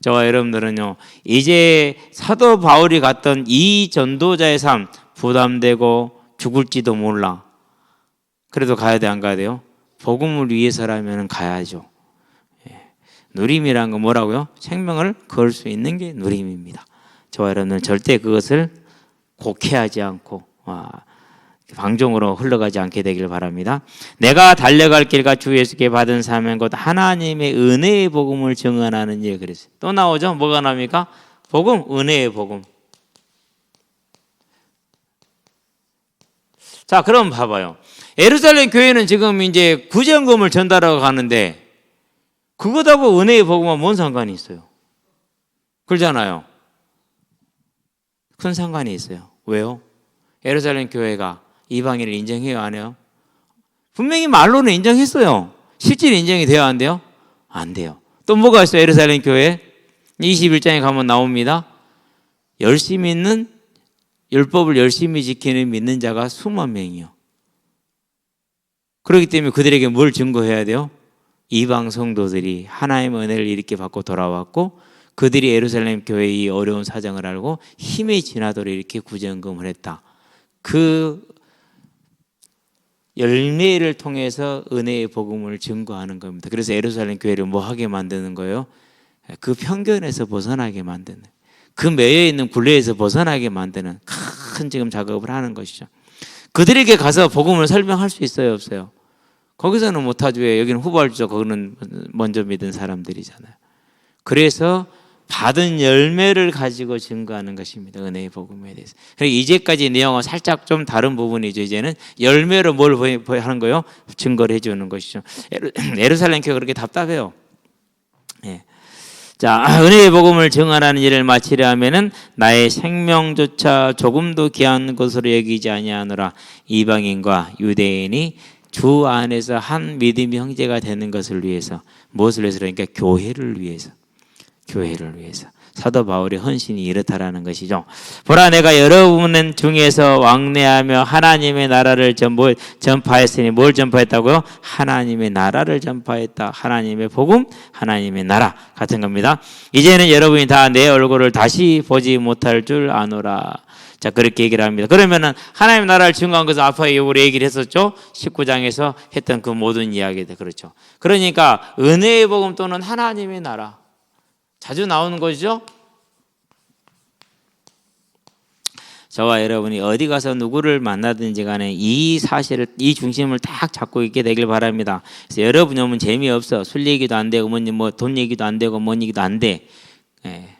저와 여러분들은요, 이제 사도 바울이 갔던 이 전도자의 삶 부담되고 죽을지도 몰라. 그래도 가야 돼, 안 가야 돼요? 복음을 위해서라면 가야죠. 예. 누림이란 건 뭐라고요? 생명을 걸 수 있는 게 누림입니다. 저와 여러분은 절대 그것을 곡해하지 않고 방종으로 흘러가지 않게 되길 바랍니다. 내가 달려갈 길과 주 예수께 받은 사명 곧 하나님의 은혜의 복음을 증언하는 일. 그랬어요. 또 나오죠? 뭐가 나옵니까? 복음, 은혜의 복음. 자, 그럼 봐봐요. 예루살렘 교회는 지금 이제 구제헌금을 전달하고 가는데 그거하고 은혜의 복음과 뭔 상관이 있어요? 그러잖아요. 큰 상관이 있어요. 왜요? 예루살렘 교회가 이방인을 인정해요, 안 해요? 분명히 말로는 인정했어요. 실제로 인정이 돼야 안 돼요? 안 돼요. 또 뭐가 있어요? 예루살렘 교회 21장에 가면 나옵니다. 열심히 있는, 율법을 열심히 지키는 믿는 자가 수만 명이요. 그렇기 때문에 그들에게 뭘 증거해야 돼요? 이방 성도들이 하나님의 은혜를 이렇게 받고 돌아왔고 그들이 예루살렘 교회의 이 어려운 사정을 알고 힘이 지나도록 이렇게 구제헌금을 했다. 그 열매를 통해서 은혜의 복음을 증거하는 겁니다. 그래서 예루살렘 교회를 뭐 하게 만드는 거예요? 그 편견에서 벗어나게 만드는, 그 매여 있는 굴레에서 벗어나게 만드는 큰 지금 작업을 하는 것이죠. 그들에게 가서 복음을 설명할 수 있어요, 없어요? 거기서는 못하죠. 여기는 후발주죠. 거기는 먼저 믿은 사람들이잖아요. 그래서 받은 열매를 가지고 증거하는 것입니다. 은혜의 복음에 대해서. 이제까지 내용은 살짝 좀 다른 부분이죠. 이제는 열매로 뭘 하는 거예요? 증거를 해주는 것이죠. 예루살렘 교회가 그렇게 답답해요. 예. 자, 은혜의 복음을 증언하는 일을 마치려 하면은 나의 생명조차 조금도 귀한 것으로 여기지 아니하노라. 이방인과 유대인이 주 안에서 한 믿음의 형제가 되는 것을 위해서. 무엇을 위해서? 그러니까 교회를 위해서. 교회를 위해서. 사도 바울의 헌신이 이렇다라는 것이죠. 보라, 내가 여러분 중에서 왕래하며 하나님의 나라를 전파했으니, 뭘 전파했다고요? 하나님의 나라를 전파했다. 하나님의 복음, 하나님의 나라 같은 겁니다. 이제는 여러분이 다 내 얼굴을 다시 보지 못할 줄 아노라. 자, 그렇게 얘기를 합니다. 그러면은 하나님의 나라를 증거한 것은 앞에 우리 얘기를 했었죠. 19장에서 했던 그 모든 이야기들. 그렇죠. 그러니까 은혜의 복음 또는 하나님의 나라 자주 나오는 것이죠. 저와 여러분이 어디 가서 누구를 만나든지 간에 이 사실을, 이 중심을 딱 잡고 있게 되길 바랍니다. 그래서 여러분이 오면 재미없어. 술 얘기도 안 되고 뭐 돈 얘기도 안 되고 뭔 얘기도 안 돼. 예.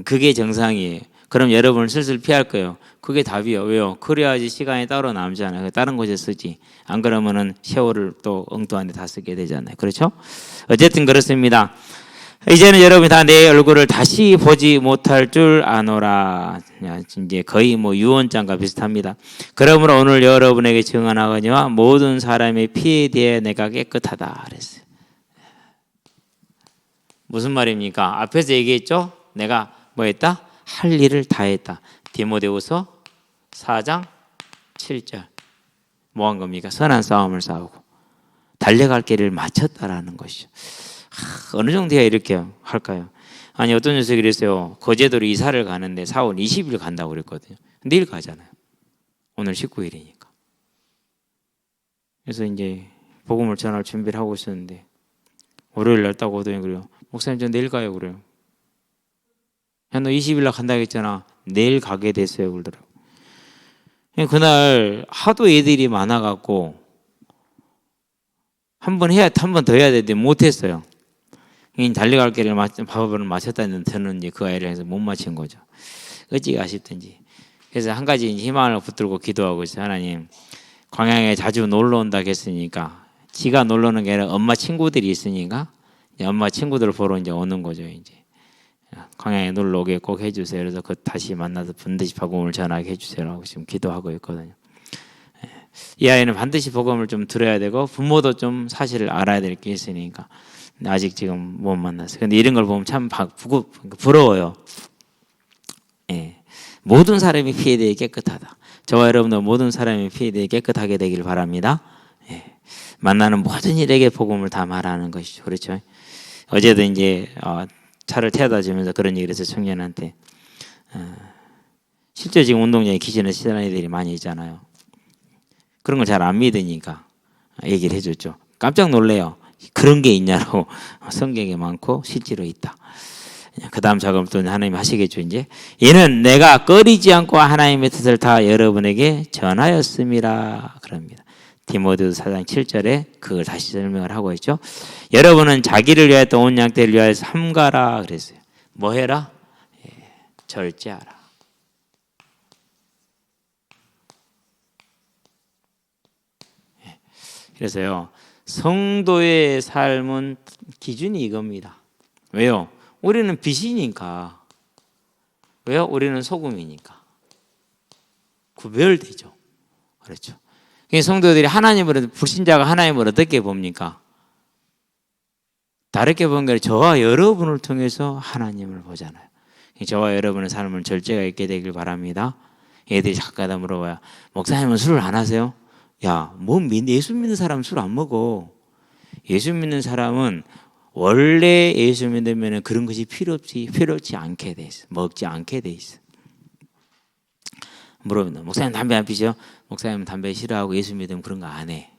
그게 정상이에요. 그럼 여러분을 슬슬 피할 거예요. 그게 답이에요. 왜요? 그래야지 시간이 따로 남잖아요. 다른 곳에 쓰지. 안 그러면은 세월을 또 엉뚱한 데 다 쓰게 되잖아요. 그렇죠? 어쨌든 그렇습니다. 이제는 여러분이 다 내 얼굴을 다시 보지 못할 줄 아노라. 이제 거의 뭐 유언장과 비슷합니다. 그러므로 오늘 여러분에게 증언하거니와 모든 사람의 피에 대해 내가 깨끗하다 그랬어요. 무슨 말입니까? 앞에서 얘기했죠? 내가 뭐 했다? 할 일을 다 했다. 디모데후서 4장 7절. 뭐 한 겁니까? 선한 싸움을 싸우고 달려갈 길을 마쳤다라는 것이죠. 어느 정도 해야 이렇게 할까요? 아니, 어떤 녀석이 그랬어요. 거제도로 이사를 가는데 4월 20일 간다고 그랬거든요. 내일 가잖아요. 오늘 19일이니까. 그래서 이제 복음을 전할 준비를 하고 있었는데 월요일 날 딱 오더니 그래요. 목사님, 저 내일 가요. 그래요. 야, 너 20일 날 간다고 했잖아. 내일 가게 됐어요. 그러더라고. 그날 하도 애들이 많아갖고 한 번 더 해야 되는데 못했어요. 달려갈 길을 밥을 마쳤다는 저는 이제 그 아이를 해서 못 마친 거죠. 어찌가 아쉽든지. 그래서 한 가지 희망을 붙들고 기도하고 있어요. 하나님, 광양에 자주 놀러 온다 했으니까, 지가 놀러 오는 게 아니라 엄마 친구들이 있으니까 엄마 친구들을 보러 이제 오는 거죠. 이제 광양에 놀러 오게 꼭 해주세요. 그래서 그 다시 만나서 반드시 복음을 전하게 해주세요라고 지금 기도하고 있거든요. 이 아이는 반드시 복음을 좀 들어야 되고 부모도 좀 사실을 알아야 될 게 있으니까 아직 지금 못 만났어요. 근데 이런 걸 보면 참 부러워요. 예. 모든 사람이 피에 대해 깨끗하다. 저와 여러분도 모든 사람이 피에 대해 깨끗하게 되길 바랍니다. 예. 만나는 모든 일에게 복음을 다 말하는 것이죠. 그렇죠? 어제도 이제 차를 태워다 주면서 그런 얘기를 해서 청년한테 실제 지금 운동장에 기신을 시는 애들이 많이 있잖아요. 그런 걸 잘 안 믿으니까 얘기를 해줬죠. 깜짝 놀래요. 그런 게 있냐고. 성경에 많고 실제로 있다. 그 다음 작업을 또 하나님 하시겠죠. 이제 이는 내가 꺼리지 않고 하나님의 뜻을 다 여러분에게 전하였음이라 그럽니다. 디모데후서 4장 7절에 그걸 다시 설명을 하고 있죠. 여러분은 자기를 위하여 또 온 양떼를 위하여 삼가라 그랬어요. 뭐 해라? 예, 절제하라. 그래서요, 성도의 삶은 기준이 이겁니다. 왜요? 우리는 빛이니까. 왜요? 우리는 소금이니까. 구별되죠. 그렇죠. 성도들이 하나님을, 불신자가 하나님을 어떻게 봅니까? 다르게 보는 게 아니라 저와 여러분을 통해서 하나님을 보잖아요. 저와 여러분의 삶은 절제가 있게 되길 바랍니다. 애들이 자꾸다 물어봐요. 목사님은 술을 안 하세요? 야, 예수 믿는 사람은 술 안 먹어. 예수 믿는 사람은 원래 예수 믿으면 그런 것이 필요치 않게 돼 있어. 먹지 않게 돼 있어. 물어본다. 목사님 담배 안 피세요? 목사님 담배 싫어하고 예수 믿으면 그런 거 안 해.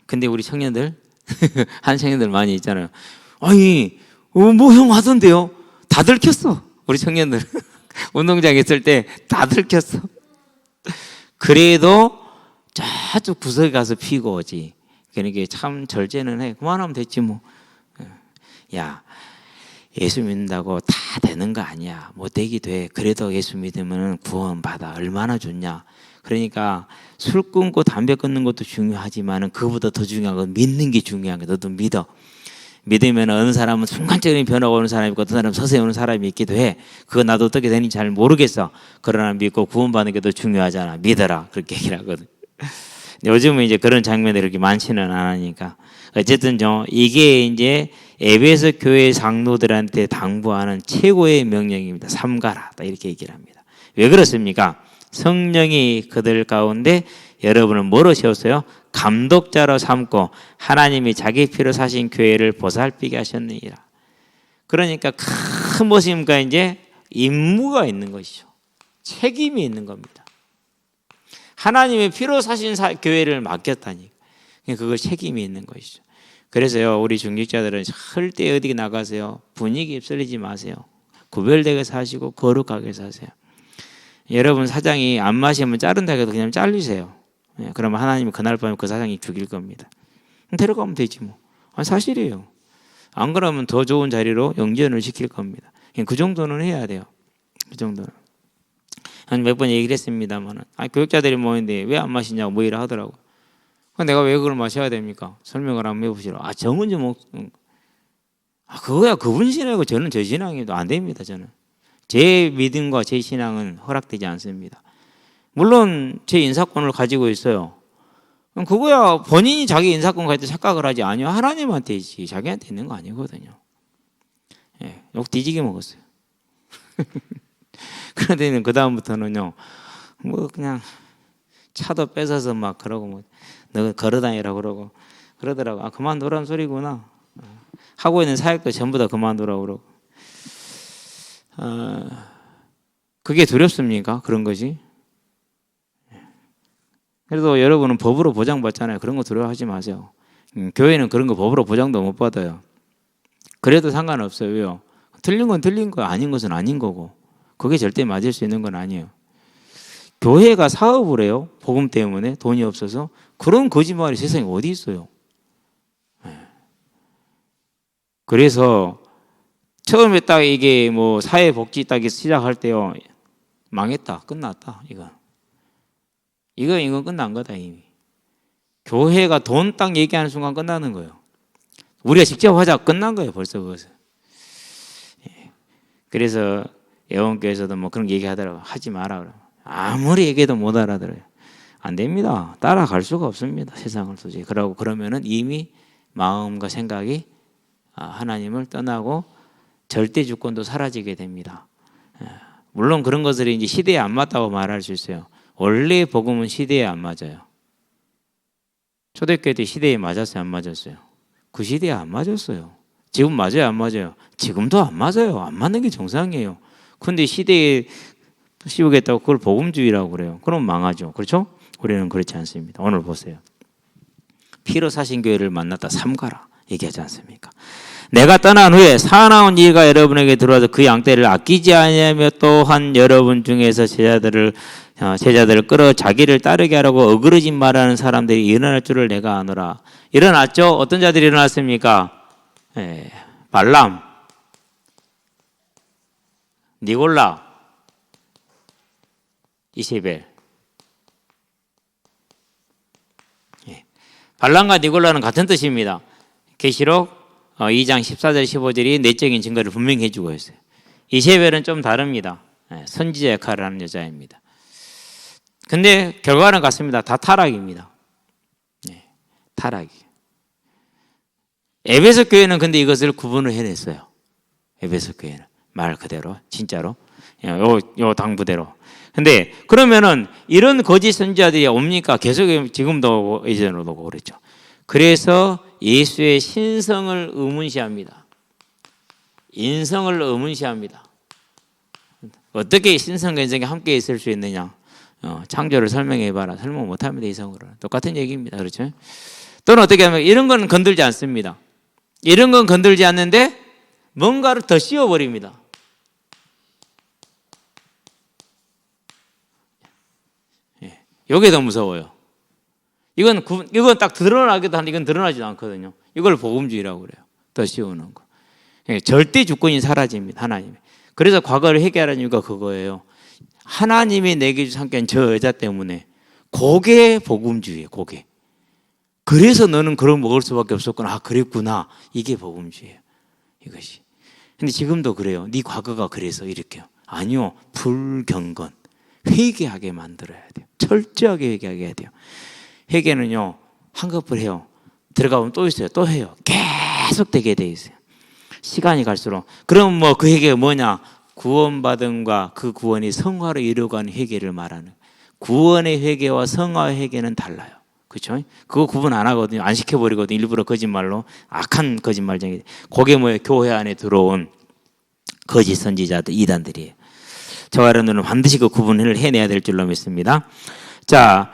근데 우리 청년들 한 청년들 많이 있잖아요. 아니, 뭐 형 하던데요? 다 들켰어. 우리 청년들 운동장에 있을 때 다 들켰어. 그래도 저쪽 구석에 가서 피고 오지. 그러니까 참 절제는 해. 그만하면 됐지 뭐. 야, 예수 믿는다고 다 되는 거 아니야. 뭐 되기도 해. 그래도 예수 믿으면 구원 받아. 얼마나 좋냐. 그러니까 술 끊고 담배 끊는 것도 중요하지만 그거보다 더 중요한 건 믿는 게 중요한 거야. 너도 믿어. 믿으면 어느 사람은 순간적인 변화가 오는 사람이 있고 어떤 사람은 서서히 오는 사람이 있기도 해. 그거 나도 어떻게 되는지 잘 모르겠어. 그러나 믿고 구원받는 게 더 중요하잖아. 믿어라. 그렇게 얘기를 하거든. 요즘은 이제 그런 장면들이 그렇게 많지는 않으니까. 어쨌든 이게 이제 에베소 교회 장로들한테 당부하는 최고의 명령입니다. 삼가라. 이렇게 얘기를 합니다. 왜 그렇습니까? 성령이 그들 가운데 여러분을 뭐로 세웠어요? 감독자로 삼고 하나님이 자기 피로 사신 교회를 보살피게 하셨느니라. 그러니까 큰 모습과 이제 임무가 있는 것이죠. 책임이 있는 겁니다. 하나님의 피로 사신 교회를 맡겼다니까. 그걸 책임이 있는 것이죠. 그래서요, 우리 중직자들은 절대 어디 나가세요. 분위기 휩쓸리지 마세요. 구별되게 사시고 거룩하게 사세요. 여러분 사장이 안 마시면 자른다 해도 그냥 잘리세요. 그러면 하나님이 그날 밤에 그 사장이 죽일 겁니다. 데려가면 되지 뭐. 사실이에요. 안 그러면 더 좋은 자리로 영전을 시킬 겁니다. 그 정도는 해야 돼요. 그 정도는. 한 몇 번 얘기를 했습니다만 교육자들이 모이는데 왜 안 마시냐고 뭐이라 하더라고요. 내가 왜 그걸 마셔야 됩니까? 설명을 한번 해보시라. 정은 좀 그거야 그분 신앙이고 저는 저 신앙이도 안 됩니다. 저는 제 믿음과 제 신앙은 허락되지 않습니다. 물론 제 인사권을 가지고 있어요. 그거야 본인이 자기 인사권 가지고 착각을 하지 아니요. 하나님한테 있지 자기한테 있는 거 아니거든요. 욕 뒤지게 먹었어요. 그런데 그 다음부터는요, 뭐 그냥 차도 뺏어서 막 그러고 뭐 너 걸어다니라 그러고 그러더라고. 그만두라는 소리구나. 하고 있는 사역도 전부 다 그만두라고 그러고. 그게 두렵습니까? 그런 것이? 그래도 여러분은 법으로 보장받잖아요. 그런 거 두려워하지 마세요. 교회는 그런 거 법으로 보장도 못 받아요. 그래도 상관없어요. 왜요? 틀린 건 틀린 거, 아닌 것은 아닌 거고. 그게 절대 맞을 수 있는 건 아니에요. 교회가 사업을 해요. 복음 때문에 돈이 없어서. 그런 거짓말이 세상에 어디 있어요. 그래서 처음에 딱 이게 뭐 사회복지 딱 시작할 때요. 망했다. 끝났다. 이건 끝난 거다 이미. 교회가 돈 딱 얘기하는 순간 끝나는 거예요. 우리가 직접 하자 끝난 거예요. 벌써 그것은. 그래서 예원교회에서도 뭐 그런 얘기 하더라고요. 하지 마라 그러면. 아무리 얘기해도 못 알아들어요. 안 됩니다. 따라갈 수가 없습니다. 세상을 도저히. 그러면은 이미 마음과 생각이 하나님을 떠나고 절대 주권도 사라지게 됩니다. 물론 그런 것들이 이제 시대에 안 맞다고 말할 수 있어요. 원래 복음은 시대에 안 맞아요. 초대교회 때 시대에 맞았어요? 안 맞았어요? 그 시대에 안 맞았어요. 지금 맞아요? 안 맞아요? 지금도 안 맞아요. 안 맞는 게 정상이에요. 근데 시대에 씌우겠다고 그걸 복음주의라고 그래요. 그럼 망하죠. 그렇죠? 우리는 그렇지 않습니다. 오늘 보세요. 피로 사신 교회를 만났다 삼가라 얘기하지 않습니까? 내가 떠난 후에 사나운 이가 여러분에게 들어와서 그 양떼를 아끼지 아니하며 또한 여러분 중에서 제자들을 끌어 자기를 따르게 하라고 어그러진 말하는 사람들이 일어날 줄을 내가 아노라. 일어났죠? 어떤 자들이 일어났습니까? 발람, 니골라, 이세벨. 발람과 니골라는 같은 뜻입니다. 계시록 2장 14절 15절이 내적인 증거를 분명히 해주고 있어요. 이세벨은 좀 다릅니다. 선지자 역할을 하는 여자입니다. 근데 결과는 같습니다. 다 타락입니다. 타락이. 에베소 교회는 근데 이것을 구분을 해냈어요. 에베소 교회는 말 그대로 진짜로 요 당부대로. 근데 그러면은 이런 거짓 선지자들이 옵니까? 계속 지금도 이전으로도 그랬죠. 그래서 예수의 신성을 의문시합니다. 인성을 의문시합니다. 어떻게 신성과 인성이 함께 있을 수 있느냐? 창조를 설명해봐라. 설명 못합니다. 이성으로는. 똑같은 얘기입니다. 그렇죠? 또는 어떻게 하면 이런 건 건들지 않습니다. 이런 건 건들지 않는데 뭔가를 더 씌워버립니다. 이게 더 무서워요. 이건 딱 드러나기도 하는데 이건 드러나지도 않거든요. 이걸 복음주의라고 그래요. 더 씌우는 거. 절대 주권이 사라집니다. 하나님의. 그래서 과거를 해결하는 이유가 그거예요. 하나님이 내게 주신 상태는 저 여자 때문에. 그게 복음주의예요. 그게. 그래서 너는 그걸 먹을 수밖에 없었구나. 아, 그랬구나. 이게 복음주의예요. 이것이. 근데 지금도 그래요. 네 과거가 그래서 이렇게요. 아니요. 불경건. 회개하게 만들어야 돼요. 철저하게 회개하게 해야 돼요. 회개는요, 한꺼풀 해요. 들어가면 또 있어요. 또 해요. 계속 되게 돼 있어요. 시간이 갈수록. 그럼 뭐 그 회개가 뭐냐? 구원받음과 그 구원이 성화로 이루어가는 회개를 말하는. 구원의 회개와 성화의 회개는 달라요. 그렇죠? 그거 구분 안 하거든요. 안 시켜버리거든요. 일부러 거짓말로. 악한 거짓말쟁이. 그게 뭐예요? 교회 안에 들어온 거짓 선지자들, 이단들이에요. 저와 여러분들은 반드시 그 구분을 해내야 될 줄로 믿습니다. 자,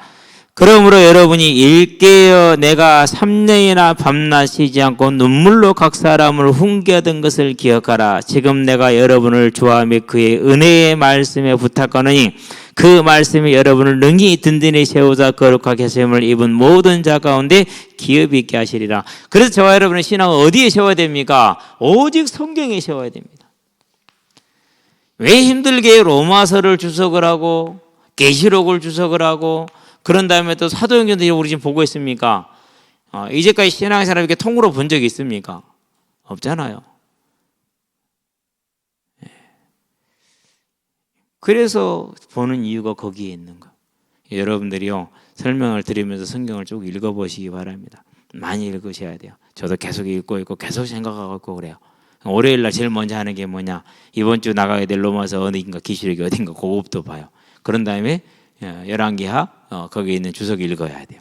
그러므로 여러분이 일깨어 내가 3년이나 밤낮 쉬지 않고 눈물로 각 사람을 훈계하던 것을 기억하라. 지금 내가 여러분을 좋아하며 그의 은혜의 말씀에 부탁하노니 그 말씀이 여러분을 능히 든든히 세우사 거룩하게 하심을 입은 모든 자 가운데 기업 있게 하시리라. 그래서 저와 여러분의 신앙은 어디에 세워야 됩니까? 오직 성경에 세워야 됩니다. 왜 힘들게 로마서를 주석을 하고 계시록을 주석을 하고 그런 다음에 또 사도행전들이 우리 지금 보고 있습니까? 이제까지 신앙의 사람이 이렇게 통으로 본 적이 있습니까? 없잖아요. 그래서 보는 이유가 거기에 있는 거. 여러분들이요, 설명을 드리면서 성경을 쭉 읽어보시기 바랍니다. 많이 읽으셔야 돼요. 저도 계속 읽고 있고 계속 생각하고 있고 그래요. 월요일 날 제일 먼저 하는 게 뭐냐? 이번 주 나가야 될 로마서 어딘가 기시록이 어딘가 그것부터 봐요. 그런 다음에 열왕기하 거기에 있는 주석 읽어야 돼요.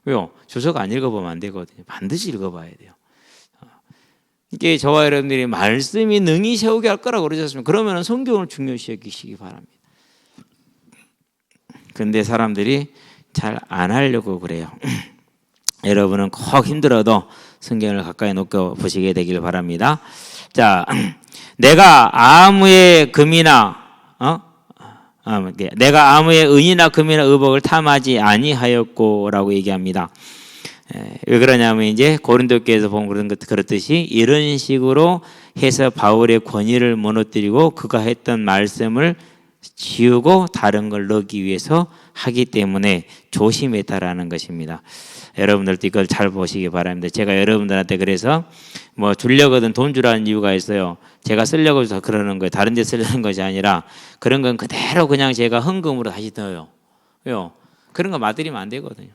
왜요? 주석 안 읽어보면 안 되거든요. 반드시 읽어봐야 돼요. 이게 저와 여러분들이 말씀이 능히 세우게 할 거라고 그러지 않습니까? 그러면 성경을 중요시 여기시기 바랍니다. 근데 사람들이 잘 안 하려고 그래요. 여러분은 꼭 힘들어도 성경을 가까이 놓고 보시게 되길 바랍니다. 자, 내가 아무의 금이나 내가 아무의 은이나 금이나 의복을 탐하지 아니하였고라고 얘기합니다. 왜 그러냐면 이제 고린도교에서 보면 그렇듯이 이런 식으로 해서 바울의 권위를 무너뜨리고 그가 했던 말씀을 지우고 다른 걸 넣기 위해서 하기 때문에 조심했다라는 것입니다. 여러분들도 이걸 잘 보시기 바랍니다. 제가 여러분들한테 그래서 뭐 주려거든 돈 주라는 이유가 있어요. 제가 쓰려고 해서 그러는 거예요. 다른 데 쓰려는 것이 아니라 그런 건 그대로 그냥 제가 헌금으로 다시 넣어요. 왜요? 그런 거 맞들이면 안 되거든요.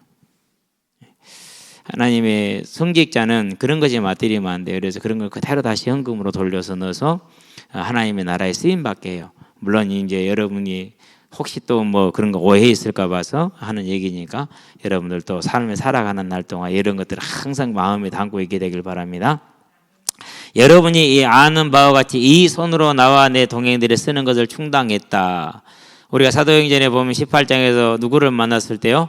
하나님의 성직자는 그런 것이 맞들이면 안 돼요. 그래서 그런 걸 그대로 다시 헌금으로 돌려서 넣어서 하나님의 나라에 쓰임 받게 해요. 물론 이제 여러분이 혹시 또 뭐 그런 거 오해 있을까 봐서 하는 얘기니까 여러분들 또 삶을 살아가는 날 동안 이런 것들을 항상 마음에 담고 있게 되길 바랍니다. 여러분이 이 아는 바와 같이 이 손으로 나와 내 동행들이 쓰는 것을 충당했다. 우리가 사도행전에 보면 18장에서 누구를 만났을 때요?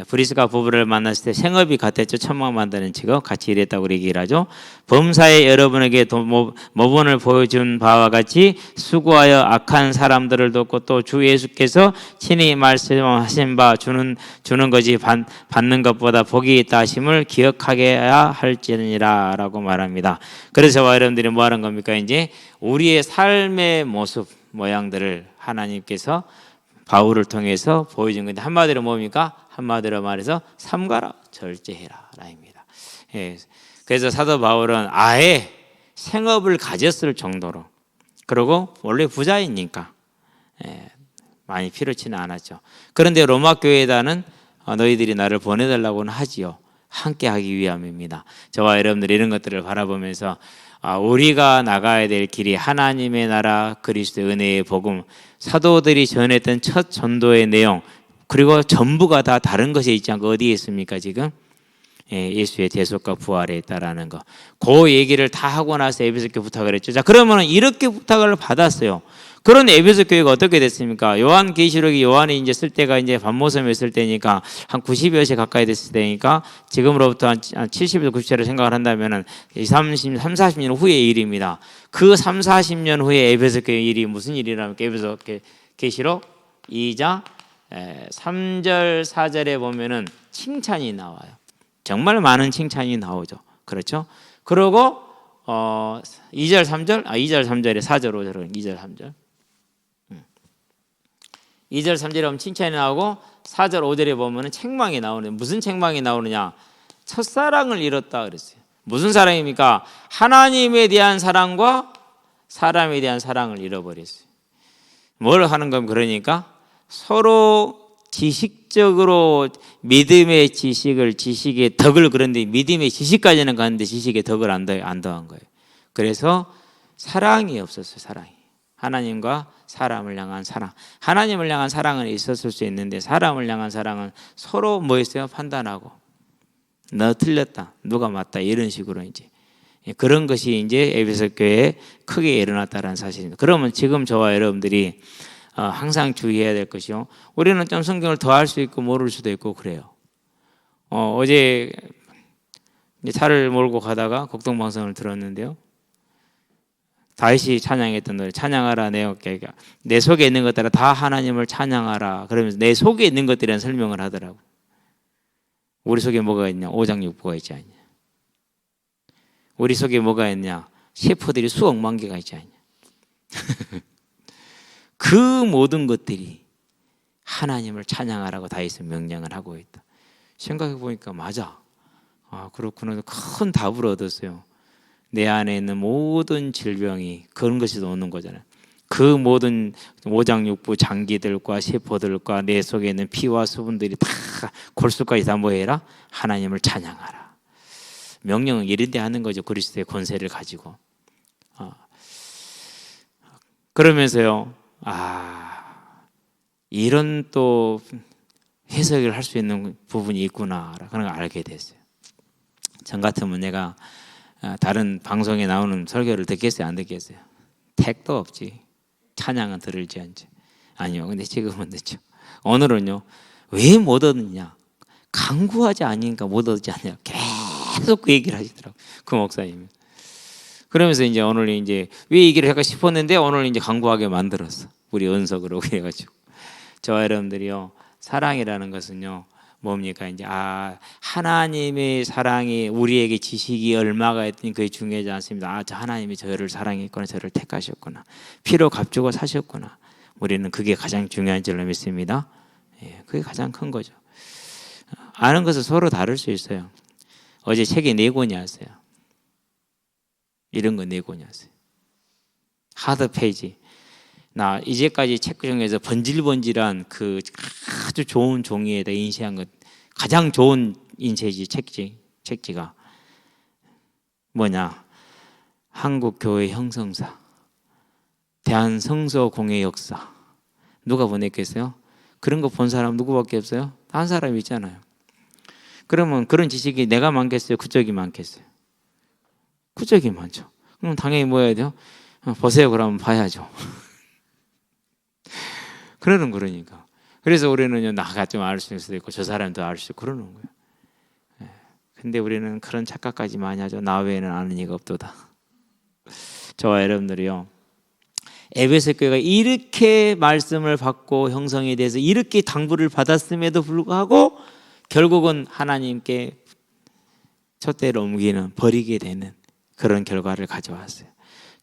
브리스가 부부를 만났을 때 생업이 같았죠. 천막 만드는 직업 같이 일했다고 얘기를 하죠. 범사에 여러분에게 모본을 보여준 바와 같이 수고하여 악한 사람들을 돕고 또 주 예수께서 친히 말씀하신 바 주는 것이 받는 것보다 복이 있다 하심을 기억하게야 할지니라 라고 말합니다. 그래서 저와 여러분들이 뭐 하는 겁니까? 이제 우리의 삶의 모습 모양들을 하나님께서 바울을 통해서 보여준 건데 한마디로 뭡니까? 한마디로 말해서 삼가라 절제해라 라입니다. 그래서 사도 바울은 아예 생업을 가졌을 정도로 그리고 원래 부자이니까 많이 필요치는 않았죠. 그런데 로마 교회에다는 너희들이 나를 보내달라고는 하지요. 함께 하기 위함입니다. 저와 여러분들이 이런 것들을 바라보면서 우리가 나가야 될 길이 하나님의 나라 그리스도의 은혜의 복음 사도들이 전했던 첫 전도의 내용 그리고 전부가 다 다른 것에 있지 않고 어디에 있습니까 지금? 예수의 대속과 부활에 있다라는 거. 그 얘기를 다 하고 나서 에베소교회 부탁을 했죠. 자, 그러면 이렇게 부탁을 받았어요. 그런 에베소 교회가 어떻게 됐습니까? 요한계시록이 요한이 이제 쓸 때가 이제 반모섬에 쓸 때니까 한 90여 세 가까이 됐을 때니까 지금으로부터 한 70에서 90세를 생각을 한다면은 40년 후의 일입니다. 그 40년 후에 에베소 교회 일이 무슨 일이라면 에베소 계시록 2장 3절 4절에 보면은 칭찬이 나와요. 정말 많은 칭찬이 나오죠. 그렇죠? 그러고 2절 3절 2절 3절에 4절 5절 2절 3절 2절 3절에 보면 칭찬이 나오고 4절 5절에 보면 책망이 나오는. 무슨 책망이 나오느냐? 첫사랑을 잃었다 그랬어요. 무슨 사랑입니까? 하나님에 대한 사랑과 사람에 대한 사랑을 잃어버렸어요. 뭘 하는 건 그러니까 서로 지식적으로 믿음의 지식의 덕을, 그런데 믿음의 지식까지는 가는데 지식의 덕을 안 더한 거예요. 그래서 사랑이 없었어요. 사랑이. 하나님과 사람을 향한 사랑. 하나님을 향한 사랑은 있었을 수 있는데 사람을 향한 사랑은 서로 뭐였어요? 판단하고 너 틀렸다, 누가 맞다, 이런 식으로 이제 그런 것이 이제 에베소 교회에 크게 일어났다는 사실입니다. 그러면 지금 저와 여러분들이 항상 주의해야 될 것이요. 우리는 좀 성경을 더 알 수 있고 모를 수도 있고 그래요. 어제 차를 몰고 가다가 국동방송을 들었는데요. 다윗이 찬양했던 노래, 찬양하라 내 속에 있는 것들아 다 하나님을 찬양하라. 그러면서 내 속에 있는 것들이라는 설명을 하더라고요. 우리 속에 뭐가 있냐? 오장육부가 있지 않냐? 우리 속에 뭐가 있냐? 세포들이 수억만 개가 있지 않냐? 그 모든 것들이 하나님을 찬양하라고 다윗은 명령을 하고 있다. 생각해 보니까 맞아. 그렇구나. 큰 답을 얻었어요. 내 안에 있는 모든 질병이 그런 것이 오는 거잖아요. 그 모든 오장육부 장기들과 세포들과 내 속에 있는 피와 수분들이 다 골수까지 다 뭐해라? 하나님을 찬양하라. 명령은 이런데 하는 거죠. 그리스도의 권세를 가지고. 그러면서요. 이런 또 해석을 할 수 있는 부분이 있구나 그런 걸 알게 됐어요. 전 같으면 내가 다른 방송에 나오는 설교를 듣겠어요? 안 듣겠어요? 택도 없지. 찬양은 들을지 않지. 아니요. 근데 지금은 늦죠. 오늘은요. 왜 못 얻느냐? 간구하지 않으니까 못 얻지 않냐. 계속 그 얘기를 하시더라고요. 그 목사님이. 그러면서 이제 오늘 이제 왜 얘기를 할까 싶었는데 오늘 이제 간구하게 만들었어. 우리 은석으로 해가지고. 저와 여러분들이요. 사랑이라는 것은요. 뭡니까? 이제 하나님의 사랑이 우리에게 지식이 얼마가 있더니 그게 중요하지 않습니다. 저 하나님이 저를 사랑했구나, 저를 택하셨구나, 피로 값주고 사셨구나. 우리는 그게 가장 중요한 줄로 믿습니다. 그게 가장 큰 거죠. 아는 것은 서로 다를 수 있어요. 어제 책이 4권이 왔어요. 이런 거 4권이 왔어요. 하드 페이지. 나 이제까지 책 중에서 번질번질한 그 아주 좋은 종이에다 인쇄한 것 가장 좋은 인쇄지 책지가 뭐냐? 한국교회 형성사, 대한성서공회 역사. 누가 보냈겠어요? 그런 거 본 사람 누구밖에 없어요? 한 사람 있잖아요. 그러면 그런 지식이 내가 많겠어요? 그쪽이 많겠어요? 그쪽이 많죠. 그럼 당연히 뭐 해야 돼요? 보세요. 그러면 봐야죠. 그러니까. 그래서 우리는요, 나가 좀 알 수도 있고 저 사람도 알 수 있고 그러는 거예요. 근데 우리는 그런 착각까지 많이 하죠. 나 외에는 아는 이가 없도다. 저와 여러분들이요, 에베소 교회가 이렇게 말씀을 받고 형성에 대해서 이렇게 당부를 받았음에도 불구하고 결국은 하나님께 촛대를 옮기는, 버리게 되는 그런 결과를 가져왔어요.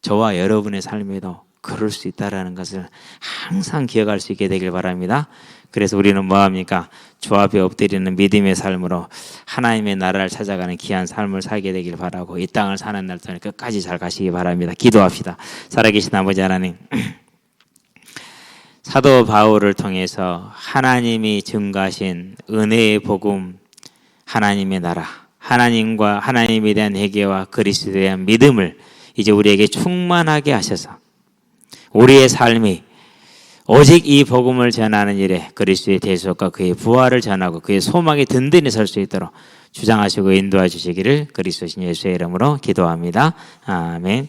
저와 여러분의 삶에도 그럴 수 있다는 것을 항상 기억할 수 있게 되길 바랍니다. 그래서 우리는 뭐합니까? 주 앞에 엎드리는 믿음의 삶으로 하나님의 나라를 찾아가는 귀한 삶을 살게 되길 바라고, 이 땅을 사는 날 동안 끝까지 잘 가시기 바랍니다. 기도합시다. 살아계신 아버지 하나님, 사도 바울을 통해서 하나님이 증거하신 은혜의 복음, 하나님의 나라, 하나님과 하나님에 대한 회개와 그리스도에 대한 믿음을 이제 우리에게 충만하게 하셔서 우리의 삶이 오직 이 복음을 전하는 일에 그리스도의 대속과 그의 부활을 전하고 그의 소망에 든든히 설 수 있도록 주장하시고 인도해 주시기를 그리스도 신 예수의 이름으로 기도합니다. 아멘.